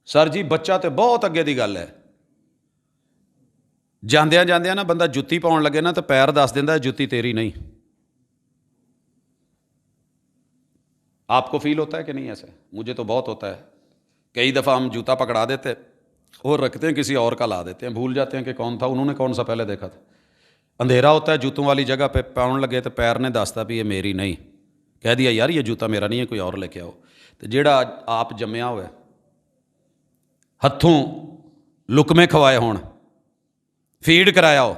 سر جی بچہ تو بہت اگے دی گل ہے، جاندیاں جاندیاں نا بندہ جتی پاؤن لگے نا تو پیر دس دیندا ہے جتی تیری نہیں۔ آپ کو فیل ہوتا ہے کہ نہیں ایسے؟ مجھے تو بہت ہوتا ہے۔ کئی دفعہ ہم جوتا پکڑا دیتے اور رکھتے ہیں، کسی اور کا لا دیتے ہیں، بھول جاتے ہیں کہ کون تھا، انہوں نے کون سا پہلے دیکھا تھا۔ اندھیرا ہوتا ہے، جوتوں والی جگہ پہ پاؤں لگے تو پیر نے دستا بھی یہ میری نہیں، کہہ دیا یار یہ جوتا میرا نہیں ہے، کوئی اور لے کے آؤ۔ تو جیڑا آپ جمیا ہوا ہے ہتھوں لکمے کھوائے ہون، فیڈ کرایا ہو،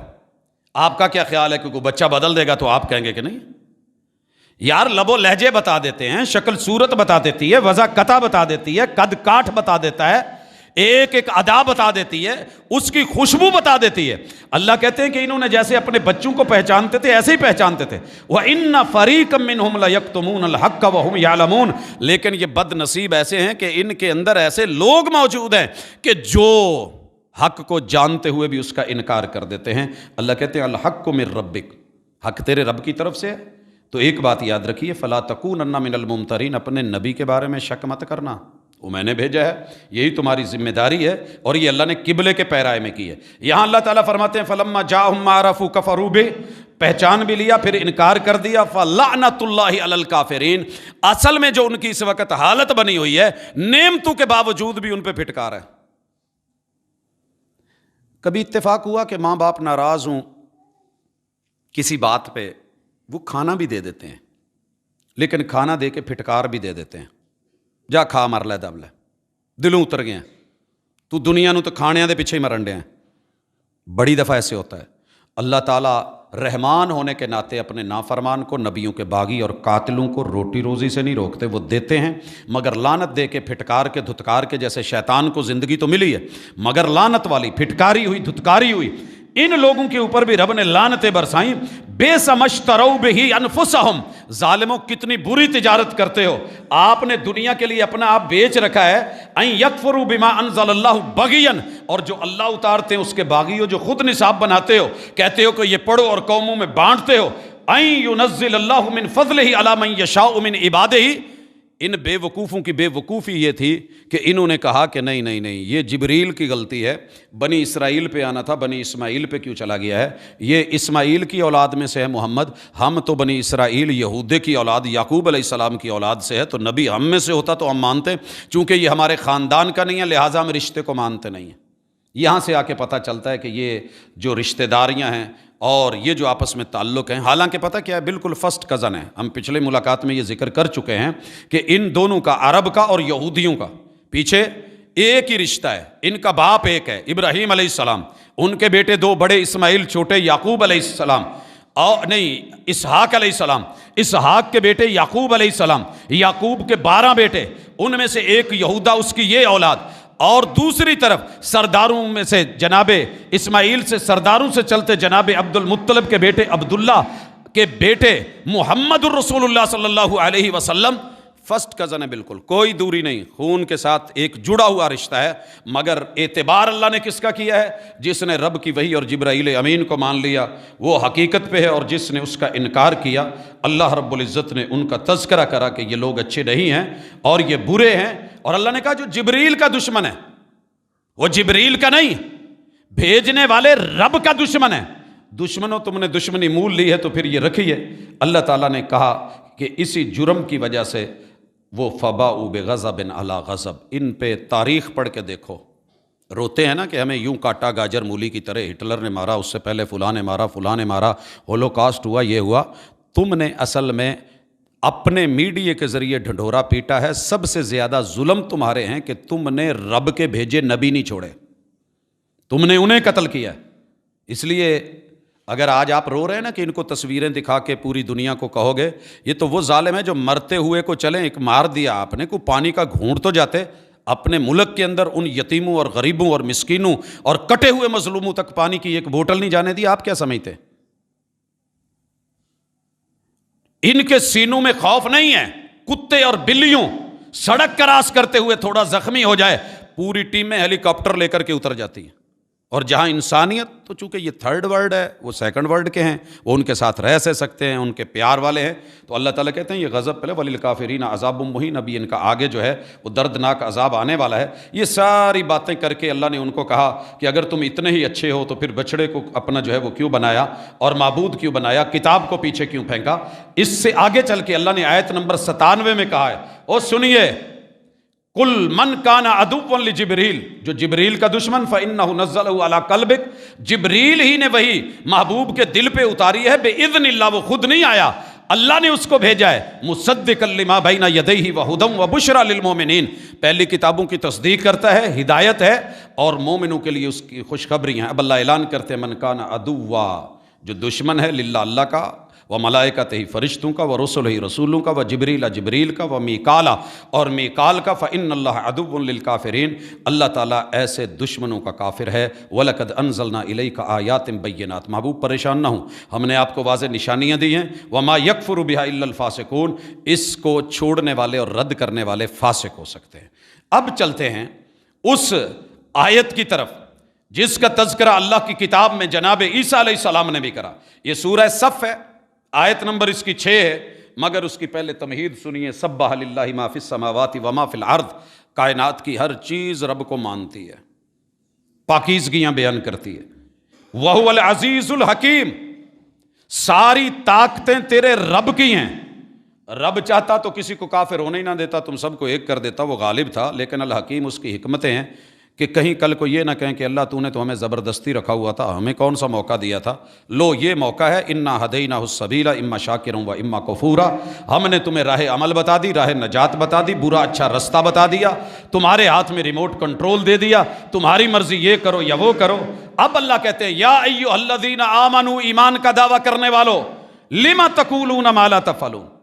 آپ کا کیا خیال ہے کہ کوئی بچہ بدل دے گا تو آپ کہیں گے کہ نہیں؟ یار لب و لہجے بتا دیتے ہیں، شکل صورت بتا دیتی ہے، وضع قطع بتا دیتی ہے، قد کاٹھ بتا دیتا ہے، ایک ایک ادا بتا دیتی ہے، اس کی خوشبو بتا دیتی ہے۔ اللہ کہتے ہیں کہ انہوں نے جیسے اپنے بچوں کو پہچانتے تھے ایسے ہی پہچانتے تھے۔ وَإِنَّ فَرِيقًا مِّنْهُمْ لَيَكْتُمُونَ الْحَقَّ وَهُمْ يَعْلَمُونَ، لیکن یہ بد نصیب ایسے ہیں کہ ان کے اندر ایسے لوگ موجود ہیں کہ جو حق کو جانتے ہوئے بھی اس کا انکار کر دیتے ہیں۔ اللہ کہتے ہیں الحق من ربک، حق تیرے رب کی طرف سے ہے۔ تو ایک بات یاد رکھیے، فلا تکونن من الممترین، اپنے نبی کے بارے میں شک مت کرنا، وہ میں نے بھیجا ہے، یہی تمہاری ذمہ داری ہے، اور یہ اللہ نے قبلے کے پیرائے میں کی ہے۔ یہاں اللہ تعالیٰ فرماتے ہیں فلما جاءہم ما عرفوا کفروا بہ، پہچان بھی لیا پھر انکار کر دیا، فلعنۃ اللہ علی الکافرین، اصل میں جو ان کی اس وقت حالت بنی ہوئی ہے، نعمتوں کے باوجود بھی ان پہ پھٹکار ہے۔ کبھی اتفاق ہوا کہ ماں باپ ناراض ہوں کسی بات پہ، وہ کھانا بھی دے دیتے ہیں، لیکن کھانا دے کے پھٹکار بھی دے دیتے ہیں، جا کھا مر لے دب لے، دلوں اتر گئے ہیں، تو دنیا نو تو کھانے دے پیچھے ہی مرن ڈے ہیں۔ بڑی دفعہ ایسے ہوتا ہے۔ اللہ تعالیٰ رحمان ہونے کے ناطے اپنے نافرمان کو، نبیوں کے باغی اور قاتلوں کو روٹی روزی سے نہیں روکتے، وہ دیتے ہیں، مگر لعنت دے کے پھٹکار کے دھتکار کے، جیسے شیطان کو زندگی تو ملی ہے مگر لعنت والی پھٹکاری ہوئی، دھتکاری ہوئی، ان لوگوں کے اوپر بھی رب نے لعنتیں برسائیں۔ بے سمجھترو بہی انفسہم، ظالموں کتنی بری تجارت کرتے ہو، آپ نے دنیا کے لیے اپنا آپ بیچ رکھا ہے۔ ان یکفروا بما انزل اللہ بغیا، اور جو اللہ اتارتے ہیں اس کے باغی ہو، جو خود نصاب بناتے ہو، کہتے ہو کہ یہ پڑھو اور قوموں میں بانٹتے ہو۔ ان ینزل اللہ من فضلہ علی من یشاء من عبادہ، ان بے وقوفوں کی بے وقوفی یہ تھی کہ انہوں نے کہا کہ نہیں نہیں نہیں، یہ جبریل کی غلطی ہے، بنی اسرائیل پہ آنا تھا، بنی اسماعیل پہ کیوں چلا گیا ہے؟ یہ اسماعیل کی اولاد میں سے ہے محمد، ہم تو بنی اسرائیل یہودے کی اولاد، یعقوب علیہ السلام کی اولاد سے ہے، تو نبی ہم میں سے ہوتا تو ہم مانتے، چونکہ یہ ہمارے خاندان کا نہیں ہے لہٰذا ہم رشتے کو مانتے نہیں ہیں۔ یہاں سے آ کے پتہ چلتا ہے کہ یہ جو رشتہ داریاں ہیں اور یہ جو آپس میں تعلق ہیں، حالانکہ پتہ کیا ہے، بالکل فرسٹ کزن ہے۔ ہم پچھلے ملاقات میں یہ ذکر کر چکے ہیں کہ ان دونوں کا، عرب کا اور یہودیوں کا، پیچھے ایک ہی رشتہ ہے، ان کا باپ ایک ہے ابراہیم علیہ السلام، ان کے بیٹے دو بڑے، اسماعیل چھوٹے، یعقوب علیہ السلام، اور نہیں اسحاق علیہ السلام، اسحاق کے بیٹے یعقوب علیہ السلام، یعقوب کے 12 بیٹے، ان میں سے ایک یہودا، اس کی یہ اولاد، اور دوسری طرف سرداروں میں سے جناب اسماعیل سے، سرداروں سے چلتے جناب عبد المطلب کے بیٹے عبداللہ کے بیٹے محمد الرسول اللہ صلی اللہ علیہ وسلم، فرسٹ کزن ہے، بالکل کوئی دوری نہیں، خون کے ساتھ ایک جڑا ہوا رشتہ ہے، مگر اعتبار اللہ نے کس کا کیا ہے؟ جس نے رب کی وحی اور جبرائیل امین کو مان لیا وہ حقیقت پہ ہے، اور جس نے اس کا انکار کیا اللہ رب العزت نے ان کا تذکرہ کرا کہ یہ لوگ اچھے نہیں ہیں اور یہ برے ہیں، اور اللہ نے کہا جو جبریل کا دشمن ہے وہ جبریل کا نہیں، بھیجنے والے رب کا دشمن ہے۔ دشمنوں تم نے دشمنی مول لی ہے تو پھر یہ رکھیے۔ اللہ تعالیٰ نے کہا کہ اسی جرم کی وجہ سے وہ فباؤ بغضب علی غضب، ان پہ تاریخ پڑھ کے دیکھو، روتے ہیں نا کہ ہمیں یوں کاٹا گاجر مولی کی طرح، ہٹلر نے مارا، اس سے پہلے فلاں نے مارا، فلاں نے مارا، ہولوکاسٹ ہوا، یہ ہوا۔ تم نے اصل میں اپنے میڈیا کے ذریعے ڈھنڈورا پیٹا ہے۔ سب سے زیادہ ظلم تمہارے ہیں کہ تم نے رب کے بھیجے نبی نہیں چھوڑے، تم نے انہیں قتل کیا۔ اس لیے اگر آج آپ رو رہے ہیں نا کہ ان کو تصویریں دکھا کے پوری دنیا کو کہو گے یہ تو وہ ظالم ہے جو مرتے ہوئے کو چلیں، ایک مار دیا آپ نے، کوئی پانی کا گھونٹ تو جاتے، اپنے ملک کے اندر ان یتیموں اور غریبوں اور مسکینوں اور کٹے ہوئے مظلوموں تک پانی کی ایک بوتل نہیں جانے دی، آپ کیا سمجھتے؟ ان کے سینوں میں خوف نہیں ہے، کتے اور بلیوں سڑک کراس کرتے ہوئے تھوڑا زخمی ہو جائے پوری ٹیمیں ہیلی کاپٹر لے کر کے اتر جاتی ہیں، اور جہاں انسانیت، تو چونکہ یہ تھرڈ ورلڈ ہے، وہ سیکنڈ ورلڈ کے ہیں، وہ ان کے ساتھ رہ سکتے ہیں، ان کے پیار والے ہیں، تو اللہ تعالیٰ کہتے ہیں یہ غضب پہلے وللکافرین عذاب مہین، ابھی ان کا آگے جو ہے وہ دردناک عذاب آنے والا ہے۔ یہ ساری باتیں کر کے اللہ نے ان کو کہا کہ اگر تم اتنے ہی اچھے ہو تو پھر بچڑے کو اپنا جو ہے وہ کیوں بنایا اور معبود کیوں بنایا، کتاب کو پیچھے کیوں پھینکا؟ اس سے آگے چل کے اللہ نے آیت نمبر 97 میں کہا ہے، اور سنیے، کل من کان عدوا لجبریل، جو جبریل کا دشمن، فإنہ نزلہ علی قلبک، جبریل ہی نے وہی محبوب کے دل پہ اتاری ہے، بإذن اللہ، وہ خود نہیں آیا، اللہ نے اس کو بھیجا ہے مصدقا لما بین یدیہ وہدی وبشری للمؤمنین، پہلی کتابوں کی تصدیق کرتا ہے، ہدایت ہے، اور مومنوں کے لیے اس کی خوشخبری ہیں۔ اب اللہ اعلان کرتے ہیں من کان عدوا، جو دشمن ہے للہ اللہ کا، و ملائکتہ فرشتوں کا، و رسلہ رسولوں کا، و جبریل جبریل کا، و میکالا اور میکال کا، فإن اللہ عدو للکافرین، اللہ تعالیٰ ایسے دشمنوں کا کافر ہے۔ وَلَقَدْ أَنزَلْنَا إِلَيْكَ آیَاتٍ بَيِّنَاتٍ، محبوب پریشان نہ ہوں، ہم نے آپ کو واضح نشانیاں دی ہیں۔ وَمَا يَكْفُرُ بِهَا إِلَّا الْفَاسِقُونَ، اس کو چھوڑنے والے اور رد کرنے والے فاسق ہو سکتے ہیں۔ اب چلتے ہیں اس آیت کی طرف جس کا تذکرہ اللہ کی کتاب میں جناب عیسیٰ علیہ السلام نے بھی کرا۔ یہ سورہ صف ہے، آیت نمبر اس کی 6 ہے، مگر اس کی پہلے تمہید سنیے۔ سبح للہ ما فی السماوات وما فی الارض، کائنات کی ہر چیز رب کو مانتی ہے، پاکیزگیاں بیان کرتی ہے۔ وہو العزیز الحکیم، ساری طاقتیں تیرے رب کی ہیں۔ رب چاہتا تو کسی کو کافر ہونے ہی نہ دیتا، تم سب کو ایک کر دیتا، وہ غالب تھا، لیکن الحکیم اس کی حکمتیں ہیں کہ کہیں کل کو یہ نہ کہیں کہ اللہ تو نے تو ہمیں زبردستی رکھا ہوا تھا، ہمیں کون سا موقع دیا تھا؟ لو یہ موقع ہے، انا ہدیناہ السبیل اما شاکرا و اما کفورا، ہم نے تمہیں راہ عمل بتا دی، راہ نجات بتا دی، برا اچھا رستہ بتا دیا، تمہارے ہاتھ میں ریموٹ کنٹرول دے دیا، تمہاری مرضی یہ کرو یا وہ کرو۔ اب اللہ کہتے ہیں یا ایھا الذین آمنوا، ایمان کا دعویٰ کرنے والو، لما تقولون ما لا تفعلون،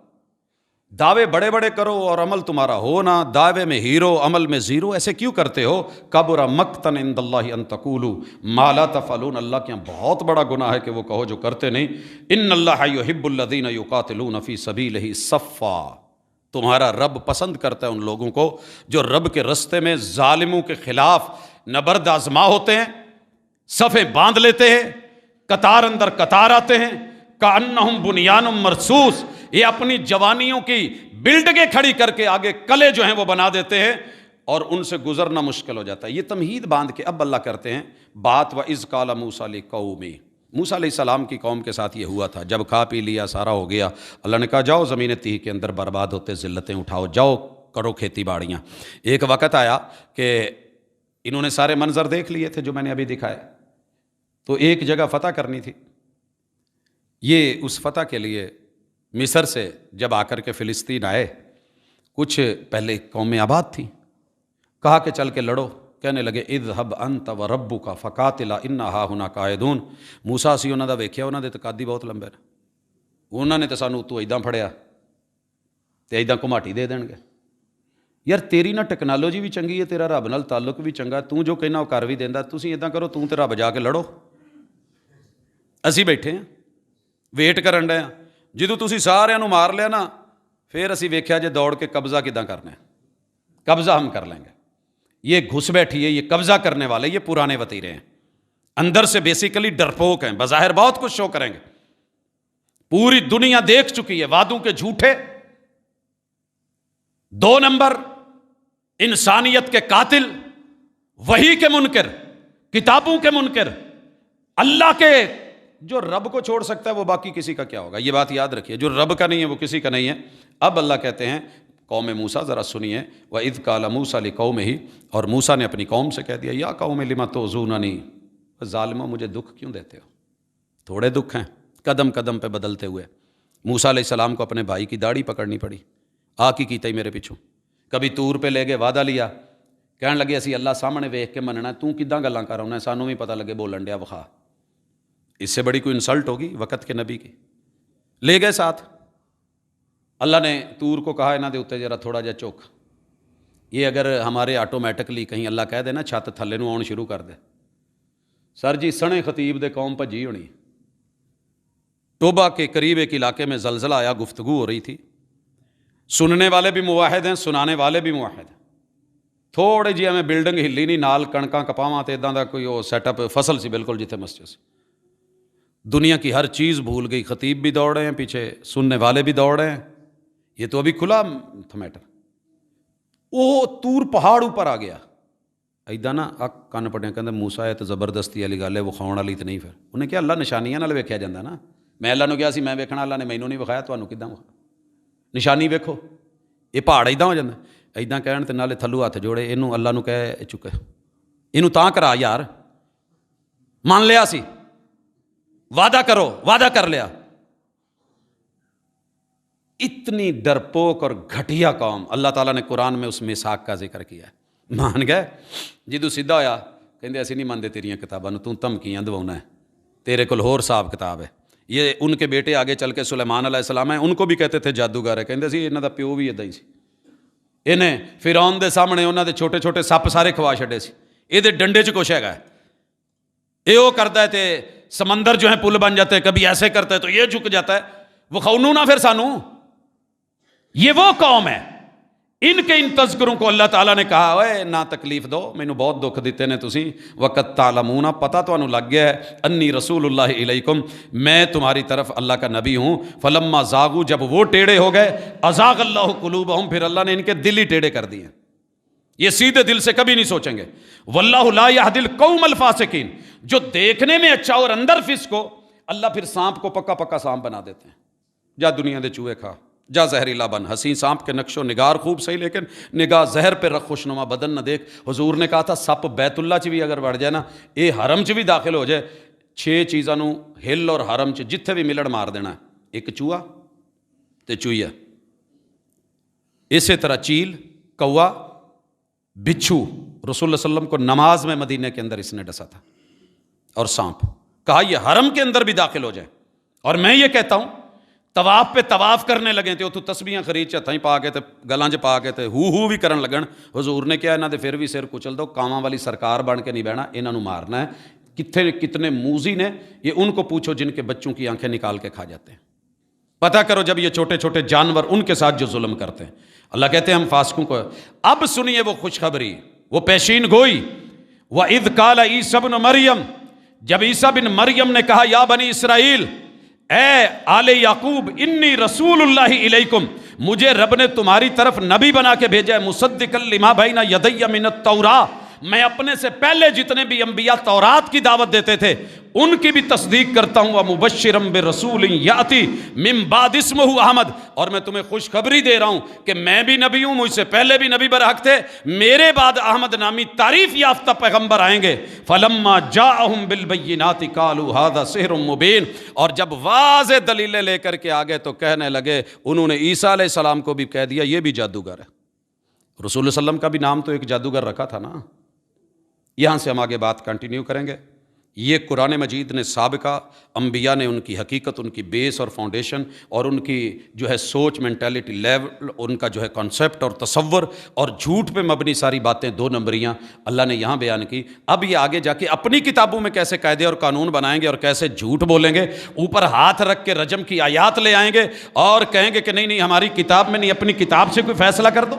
دعوے بڑے بڑے کرو اور عمل تمہارا ہو نہ، دعوے میں ہیرو عمل میں زیرو، ایسے کیوں کرتے ہو؟ کبر مقتا عند اللہ ان تقولوا ما لا تفعلون، اللہ کے یہاں بہت بڑا گناہ ہے کہ وہ کہو جو کرتے نہیں۔ ان اللہ یحب الذین یقاتلون فی سبیلہ صفا، تمہارا رب پسند کرتا ہے ان لوگوں کو جو رب کے رستے میں ظالموں کے خلاف نبرد آزما ہوتے ہیں، صفیں باندھ لیتے ہیں، قطار اندر قطار آتے ہیں، کأنہم بنیان مرصوص، یہ اپنی جوانیوں کی بلڈنگیں کھڑی کر کے آگے قلعے جو ہیں وہ بنا دیتے ہیں اور ان سے گزرنا مشکل ہو جاتا ہے۔ یہ تمہید باندھ کے اب اللہ کرتے ہیں بات، وَإِذْ قَالَ مُوسَىٰ لِقَوْمِهِ، موسیٰ علیہ السلام کی قوم کے ساتھ یہ ہوا تھا، جب کھا پی لیا سارا ہو گیا، اللہ نے کہا جاؤ زمین تیہ کے اندر برباد ہوتے ذلتیں اٹھاؤ، جاؤ کرو کھیتی باڑیاں۔ ایک وقت آیا کہ انہوں نے سارے منظر دیکھ لیے تھے جو میں نے ابھی دکھائے، تو ایک جگہ فتح کرنی تھی۔ یہ اس فتح کے لیے مصر سے جب آ کر کے فلسطین آئے، کچھ پہلے قومیں آباد تھیں، کہا کہ چل کے لڑو، کہنے لگے اذهب انت وربک فقاتلا انا ہاہنا قاعدون۔ موسیٰ سی انہاں دا ویکھیا، انہاں دے تو قد ہی بہت لمبے نے، انہاں نے تو سانو تو ایداں پھڑیا تے ایداں کماٹی دے دین گے۔ یار تیری نہ ٹیکنالوجی بھی چنگی ہے، تیرا رب نال تعلق بھی چنگا، تو جو کہنا وہ کر بھی دیندا، تسی ایداں کرو، تو تے رب جا کے لڑو، اسی بیٹھے ہیں ویٹ کرن ڈے ہاں، جدوں تسی سارے نو مار لیا نا، پھر اسی ویکھیا جے دوڑ کے قبضہ کداں کرنا ہے، قبضہ ہم کر لیں گے۔ یہ گھس بیٹھی ہے، یہ قبضہ کرنے والے، یہ پرانے وتیرے ہیں، اندر سے بیسیکلی ڈرپوک ہیں، بظاہر بہت کچھ شو کریں گے، پوری دنیا دیکھ چکی ہے، وعدوں کے جھوٹے، 2 نمبر انسانیت کے قاتل، وحی کے منکر، کتابوں کے منکر، اللہ کے جو رب کو چھوڑ سکتا ہے وہ باقی کسی کا کیا ہوگا، یہ بات یاد رکھیے، جو رب کا نہیں ہے وہ کسی کا نہیں ہے۔ اب اللہ کہتے ہیں قوم موسیٰ ذرا سنیے، وَإِذْ قَالَ مُوسَىٰ لِقَوْمِهِ، اور موسیٰ نے اپنی قوم سے کہہ دیا یا قوم لِمَ تُؤْذُونَنِی، ظالموں مجھے دکھ کیوں دیتے ہو؟ تھوڑے دکھ ہیں، قدم قدم پہ بدلتے ہوئے۔ موسیٰ علیہ السلام کو اپنے بھائی کی داڑھی پکڑنی پڑی، آ کی کیتا ہی میرے پیچھوں، کبھی طور پہ لے گئے وعدہ لیا، کہنے لگے اسی اللہ سامنے ویکھ کے مننا، تو کداں گلاں کر رہا ہے، سانوں بھی پتہ لگے بولن ڈیا وخا، اس سے بڑی کوئی انسلٹ ہوگی وقت کے نبی کی؟ لے گئے ساتھ، اللہ نے طور کو کہا انہاں دے اوتے ذرا تھوڑا جا چوک، یہ اگر ہمارے آٹومیٹکلی کہیں اللہ کہہ دے نا چھت تھلے نو آن شروع کر دے، سر جی سنے خطیب دے قوم بھجی ہونی۔ ٹوبا کے قریب ایک علاقے میں زلزلہ آیا، گفتگو ہو رہی تھی، سننے والے بھی موحد ہیں، سنانے والے بھی موحد ہیں، تھوڑے جی ہمیں بلڈنگ ہلی نہیں، نال کڑکاں کپاواں تے اداں دا کوئی وہ سیٹ اپ، فصل سی بالکل جتھے مسجد سی، دنیا کی ہر چیز بھول گئی، خطیب بھی دوڑ رہے ہیں پیچھے، سننے والے بھی دوڑ رہے ہیں، یہ تو ابھی کھلا تھا میٹر۔ وہ طور پہاڑ اوپر آ گیا، ایداں نا اک کن پڑیا، کہندا موسیٰ ہے تو زبردستی والی گل ہے، وکھاؤن والی تو نہیں۔ پھر انہیں کہا اللہ نشانیاں نال ویکھیا جاندا نا، میں اللہ نو کہا سی میں ویکھنا، اللہ نے مینوں نہیں وکھایا، تانوں کداں وکھا، نشانی ویکھو، یہ پہاڑ ایداں ہو جاندا، ایداں کہن تے نالے تھلو ہاتھ جوڑے، اینوں اللہ نو کہے چکے، اینوں تاں کرا یار، مان لیا سی، وعدہ کرو، وعدہ کر لیا، اتنی ڈرپوک اور گھٹیا قوم، اللہ تعالیٰ نے قرآن میں اس میثاق کا ذکر کیا ہے۔ مان گئے جدوں سیدھا ہویا کہندے اسی نہیں منتے تیریاں کتاباں نوں، تو دھمکیاں دواؤنا ہے، تیرے کول ہور صاحب کتاب ہے۔ یہ ان کے بیٹے آگے چل کے سلیمان علیہ السلام ہیں، ان کو بھی کہتے تھے جادوگر ہے، کہندے سی انہاں دا پیو بھی ادا ہی سی، انہیں فرعون دے سامنے انہاں دے چھوٹے چھوٹے سپ سارے کھوا چھڈے سی، یہ دے ڈنڈے چ کچھ ہے، یہ وہ کرتا ہے تے سمندر جو ہے پل بن جاتے ہیں، کبھی ایسے کرتا ہے تو یہ جھک جاتا ہے، وہ خونو نہ پھر سانو۔ یہ وہ قوم ہے، ان کے ان تذکروں کو اللہ تعالیٰ نے کہا اے نہ تکلیف دو، مینوں بہت دکھ دیتے نے تسی، وقت تعلمون، پتہ تانوں لگ گیا ہے، انی رسول اللہ الیکم، میں تمہاری طرف اللہ کا نبی ہوں، فلما زاغوا، جب وہ ٹیڑے ہو گئے، ازاغ اللہ قلوبہم، پھر اللہ نے ان کے دل ہی ٹیڑے کر دیے، یہ سیدھے دل سے کبھی نہیں سوچیں گے۔ واللہ لا یہدی القوم الفاسقین، جو دیکھنے میں اچھا اور اندر فسق ہو، اللہ پھر سانپ کو پکا پکا سانپ بنا دیتے ہیں، جا دنیا دے چوہے کھا، جا زہریلا بن، حسین سانپ کے نقش و نگار خوب صحیح لیکن نگاہ زہر پہ رکھ، خوشنما بدن نہ دیکھ۔ حضور نے کہا تھا سپ بیت اللہ چ بھی اگر بڑھ جائے نا، یہ حرم چ بھی داخل ہو جائے، 6 چیزاں نوں ہل اور حرم چ جتھے بھی ملن مار دینا ہے، ایک چوہا تے چوہیا، اسی طرح چیل، کوا، بچھو، رسول اللہ علیہ وسلم کو نماز میں مدینے کے اندر اس نے ڈسا تھا، اور سانپ، کہا یہ حرم کے اندر بھی داخل ہو جائے۔ اور میں یہ کہتا ہوں طواف پہ طواف کرنے لگے تھے، تو تسبیحاں خرید چ ہتھاں پا کے تے گلاں چ پا کے تے ہو بھی کرن لگن، حضور نے کیا انہاں دے پھر بھی سر کچل دو، کاواں والی سرکار بن کے نہیں بہنا، انہاں نوں مارنا ہے۔ کتنے موذی نے، یہ ان کو پوچھو جن کے بچوں کی آنکھیں نکال کے کھا جاتے ہیں، پتہ کرو جب یہ چھوٹے چھوٹے جانور ان کے ساتھ جو ظلم کرتے ہیں۔ اللہ کہتے ہیں ہم فاسقوں کو، اب سنیے وہ خوشخبری، وہ پیشین گوئی، وَإِذْ قَالَ عِيسَى ابْنُ مَرْيَمَ، جب عیسیٰ بن مریم نے کہا یا بنی اسرائیل، اے آل یعقوب، انی رسول اللہ الیکم، مجھے رب نے تمہاری طرف نبی بنا کے بھیجا ہے، مصدقا لما بین یدی من التوراۃ، میں اپنے سے پہلے جتنے بھی انبیاء تورات کی دعوت دیتے تھے ان کی بھی تصدیق کرتا ہوں، ومبشرا برسول یاتی من بعد اسمہ احمد، اور میں تمہیں خوشخبری دے رہا ہوں کہ میں بھی نبی ہوں، مجھ سے پہلے بھی نبی برحق تھے، میرے بعد احمد نامی تعریف یافتہ پیغمبر آئیں گے۔ فلما جاءہم بالبینات قالوا ھذا سحر مبین، اور جب واضح دلیلیں لے کر کے آگے تو کہنے لگے، انہوں نے عیسیٰ علیہ السلام کو بھی کہہ دیا یہ بھی جادوگر ہے۔ رسول اللہ صلی اللہ علیہ وسلم کا بھی نام تو ایک جادوگر رکھا تھا نا۔ یہاں سے ہم آگے بات کنٹینیو کریں گے۔ یہ قرآن مجید نے سابقہ انبیاء نے ان کی حقیقت، ان کی بیس اور فاؤنڈیشن اور ان کی جو ہے سوچ، مینٹیلٹی لیول، ان کا جو ہے کانسیپٹ اور تصور اور جھوٹ پہ مبنی ساری باتیں 2 نمبریاں اللہ نے یہاں بیان کی۔ اب یہ آگے جا کے اپنی کتابوں میں کیسے قاعدے اور قانون بنائیں گے اور کیسے جھوٹ بولیں گے، اوپر ہاتھ رکھ کے رجم کی آیات لے آئیں گے اور کہیں گے کہ نہیں ہماری کتاب میں نہیں، اپنی کتاب سے کوئی فیصلہ کر دو۔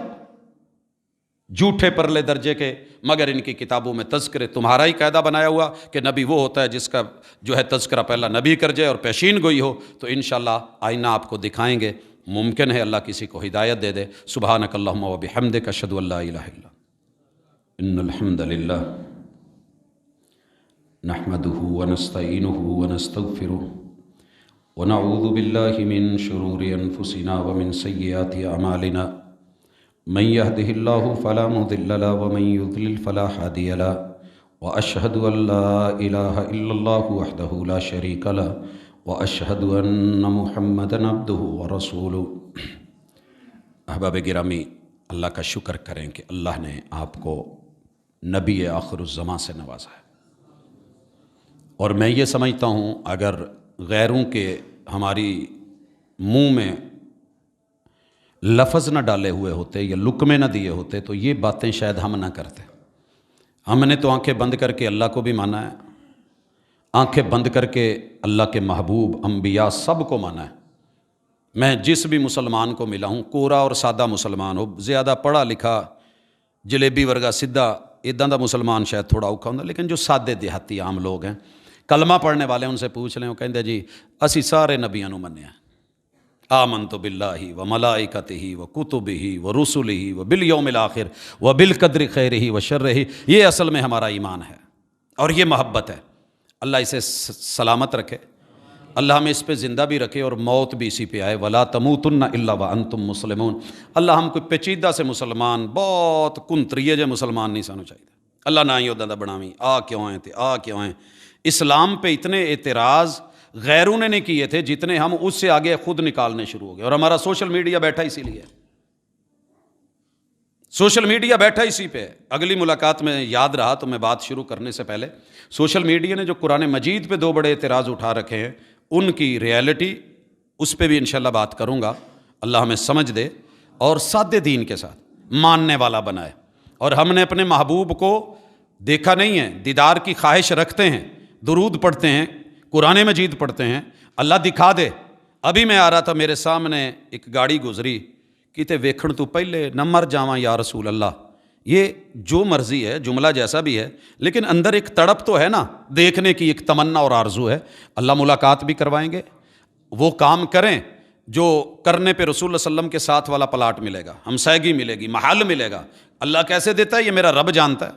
جھوٹے پرلے درجے کے، مگر ان کی کتابوں میں تذکرے، تمہارا ہی قاعدہ بنایا ہوا کہ نبی وہ ہوتا ہے جس کا جو ہے تذکرہ پہلا نبی کر جائے اور پیشین گوئی ہو، تو انشاءاللہ آئینہ آپ کو دکھائیں گے۔ ممکن ہے اللہ کسی کو ہدایت دے دے۔ سبحانک اللہم و بحمدک، اشہد ان لا الہ الا انت، ان الحمد للہ نحمدہ ونستعینہ ونستغفرہ ونعوذ باللہ من شرور انفسنا ومن سیئات اعمالنا، من يهده الله فلا مضل له ومن يضلل فلا هادي له، واشهد ان لا اله الا الله وحده لا شريك له، واشهد ان محمدا عبده ورسوله۔ احباب گرامی، اللہ کا شکر کریں کہ اللہ نے آپ کو نبی آخر الزماں سے نوازا ہے، اور میں یہ سمجھتا ہوں اگر غیروں کے ہماری منہ میں لفظ نہ ڈالے ہوئے ہوتے یا لقمے نہ دیے ہوتے تو یہ باتیں شاید ہم نہ کرتے۔ ہم نے تو آنکھیں بند کر کے اللہ کو بھی مانا ہے، آنکھیں بند کر کے اللہ کے محبوب انبیاء سب کو مانا ہے۔ میں جس بھی مسلمان کو ملا ہوں، کورا اور سادہ مسلمان ہو، زیادہ پڑھا لکھا جلیبی ورگا سیدھا اِداں دا مسلمان شاید تھوڑا اوکھا ہوندا، لیکن جو سادے دیہاتی عام لوگ ہیں، کلمہ پڑھنے والے، ان سے پوچھ لیں، وہ کہندے جی اسی سارے نبیاں نوں منیا، آمنت باللہ و ملائکتہ و کتبہ و رسلہ و بالیوم الآخر و بالقدر خیرہ و شرہ۔ یہ اصل میں ہمارا ایمان ہے اور یہ محبت ہے۔ اللہ اسے سلامت رکھے، اللہ ہمیں اس پہ زندہ بھی رکھے اور موت بھی اسی پہ آئے۔ ولا تموتن الا وانتم مسلمون۔ اللہ ہم کوئی پیچیدہ سے مسلمان، بہت کنتریے جے مسلمان نہیں سانو چاہیے۔ اللہ نہ ہی ادا دا بناویں، کیوں ہیں تے کیوں ہیں۔ اسلام پہ اتنے اعتراض غیروں نے نہیں کیے تھے جتنے ہم اس سے آگے خود نکالنے شروع ہو گئے. اور ہمارا سوشل میڈیا بیٹھا اسی لیے, سوشل میڈیا بیٹھا اسی پہ. اگلی ملاقات میں یاد رہا تو میں بات شروع کرنے سے پہلے سوشل میڈیا نے جو قرآن مجید پہ 2 بڑے اعتراض اٹھا رکھے ہیں ان کی ریئلٹی اس پہ بھی انشاءاللہ بات کروں گا. اللہ ہمیں سمجھ دے اور سادے دین کے ساتھ ماننے والا بنائے. اور ہم نے اپنے محبوب کو دیکھا نہیں ہے, دیدار کی خواہش رکھتے ہیں, درود پڑھتے ہیں, قرآن مجید پڑھتے ہیں, اللہ دکھا دے. ابھی میں آ رہا تھا, میرے سامنے ایک گاڑی گزری, کیتے ویکھن تو پہلے نہ مر جاواں یا رسول اللہ. یہ جو مرضی ہے, جملہ جیسا بھی ہے, لیکن اندر ایک تڑپ تو ہے نا, دیکھنے کی ایک تمنا اور آرزو ہے. اللہ ملاقات بھی کروائیں گے, وہ کام کریں جو کرنے پہ رسول اللہ صلی اللہ علیہ وسلم کے ساتھ والا پلاٹ ملے گا, ہمسائیگی ملے گی, محل ملے گا. اللہ کیسے دیتا ہے یہ میرا رب جانتا ہے.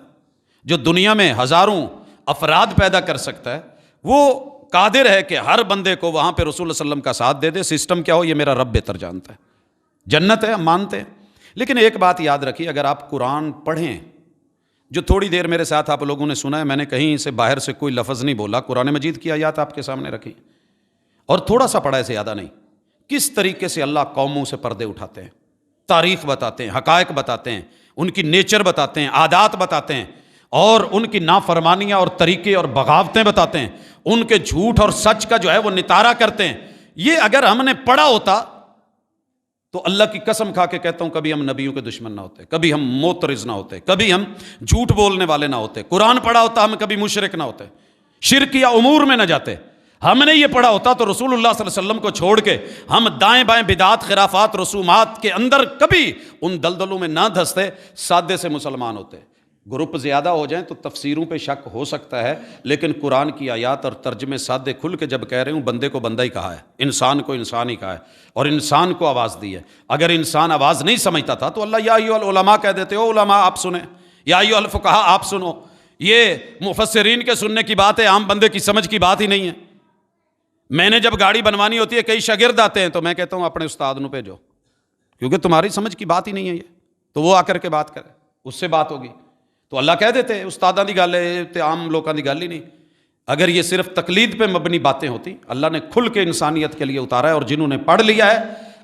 جو دنیا میں ہزاروں افراد پیدا کر سکتا ہے وہ قادر ہے کہ ہر بندے کو وہاں پہ رسول اللہ صلی اللہ علیہ وسلم کا ساتھ دے دے. سسٹم کیا ہو یہ میرا رب بہتر جانتا ہے. جنت ہے, ہم مانتے ہیں. لیکن ایک بات یاد رکھیے, اگر آپ قرآن پڑھیں, جو تھوڑی دیر میرے ساتھ آپ لوگوں نے سنا ہے, میں نے کہیں سے باہر سے کوئی لفظ نہیں بولا, قرآن مجید کی آیات آپ کے سامنے رکھی اور تھوڑا سا پڑھا ہے, زیادہ نہیں. کس طریقے سے اللہ قوموں سے پردے اٹھاتے ہیں, تاریخ بتاتے ہیں, حقائق بتاتے ہیں, ان کی نیچر بتاتے ہیں, عادات بتاتے ہیں, اور ان کی نافرمانیاں اور طریقے اور بغاوتیں بتاتے ہیں, ان کے جھوٹ اور سچ کا جو ہے وہ نتارہ کرتے ہیں. یہ اگر ہم نے پڑھا ہوتا تو اللہ کی قسم کھا کے کہتا ہوں کبھی ہم نبیوں کے دشمن نہ ہوتے, کبھی ہم معترض نہ ہوتے, کبھی ہم جھوٹ بولنے والے نہ ہوتے. قرآن پڑھا ہوتا ہم کبھی مشرک نہ ہوتے, شرک یا امور میں نہ جاتے. ہم نے یہ پڑھا ہوتا تو رسول اللہ صلی اللہ علیہ وسلم کو چھوڑ کے ہم دائیں بائیں بدعات, خرافات, رسومات کے اندر کبھی ان دلدلوں میں نہ دھستے, سادے سے مسلمان ہوتے. گروپ زیادہ ہو جائیں تو تفسیروں پہ شک ہو سکتا ہے, لیکن قرآن کی آیات اور ترجمے سادے کھل کے جب کہہ رہے ہوں, بندے کو بندہ ہی کہا ہے, انسان کو انسان ہی کہا ہے, اور انسان کو آواز دی ہے. اگر انسان آواز نہیں سمجھتا تھا تو اللہ یا ایھا العلماء کہہ دیتے, او علماء آپ سنیں, یا ایھا الفقہاء آپ سنو. یہ مفسرین کے سننے کی بات ہے, عام بندے کی سمجھ کی بات ہی نہیں ہے. میں نے جب گاڑی بنوانی ہوتی ہے, کئی شاگرد آتے ہیں تو میں کہتا ہوں اپنے استاد نو بھیجو, کیونکہ تمہاری سمجھ کی بات ہی نہیں ہے یہ, تو وہ آ کر کے بات کرے, اس سے بات ہوگی. تو اللہ کہہ دیتے استاداں دی گل ہے, تے عام لوکاں دی گل ہی نہیں. اگر یہ صرف تقلید پہ مبنی باتیں ہوتی, اللہ نے کھل کے انسانیت کے لیے اتارا ہے, اور جنہوں نے پڑھ لیا ہے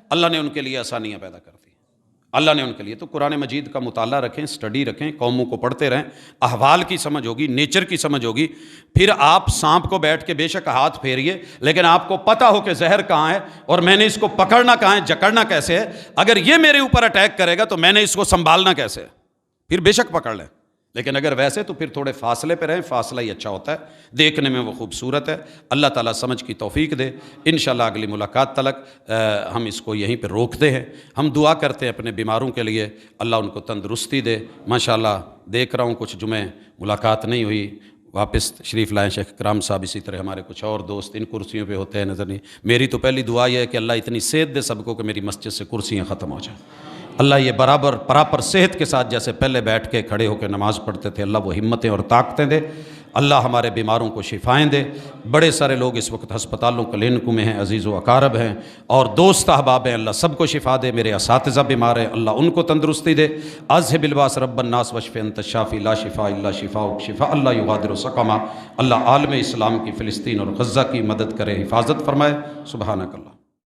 اللہ نے ان کے لیے آسانیاں پیدا کر دی, اللہ نے ان کے لیے. تو قرآن مجید کا مطالعہ رکھیں, اسٹڈی رکھیں, قوموں کو پڑھتے رہیں, احوال کی سمجھ ہوگی, نیچر کی سمجھ ہوگی. پھر آپ سانپ کو بیٹھ کے بے شک ہاتھ پھیریے, لیکن آپ کو پتہ ہو کہ زہر کہاں ہے اور میں نے اس کو پکڑنا کہاں ہے, جکڑنا کیسے ہے. اگر یہ میرے اوپر اٹیک کرے گا تو میں نے اس کو سنبھالنا کیسے ہے, پھر بے شک پکڑ لیں. لیکن اگر ویسے تو پھر تھوڑے فاصلے پہ رہیں, فاصلہ ہی اچھا ہوتا ہے, دیکھنے میں وہ خوبصورت ہے. اللہ تعالیٰ سمجھ کی توفیق دے. انشاءاللہ اگلی ملاقات تلک ہم اس کو یہیں پہ روکتے ہیں. ہم دعا کرتے ہیں اپنے بیماروں کے لیے, اللہ ان کو تندرستی دے. ماشاءاللہ دیکھ رہا ہوں کچھ جمعے ملاقات نہیں ہوئی, واپس تشریف لائیں. شیخ اکرام صاحب, اسی طرح ہمارے کچھ اور دوست ان کرسیوں پہ ہوتے ہیں, نظر نہیں. میری تو پہلی دعا یہ ہے کہ اللہ اتنی صحت دے سب کو کہ میری مسجد سے کرسیاں ختم ہو جائیں. اللہ یہ برابر پراپر صحت کے ساتھ جیسے پہلے بیٹھ کے کھڑے ہو کے نماز پڑھتے تھے, اللہ وہ ہمتیں اور طاقتیں دے. اللہ ہمارے بیماروں کو شفائیں دے. بڑے سارے لوگ اس وقت ہسپتالوں کلینکوں میں ہیں, عزیز و اقارب ہیں اور دوست احباب ہیں, اللہ سب کو شفا دے. میرے اساتذہ بیمار ہیں, اللہ ان کو تندرستی دے. اذھب الباس رب الناس واشف انت الشافی لا شفاء الا شفاؤک شفاء لا یغادر سقما. اللہ عالم اسلام کی, فلسطین اور غزہ کی مدد کرے, حفاظت فرمائے. سبحانک اللہ.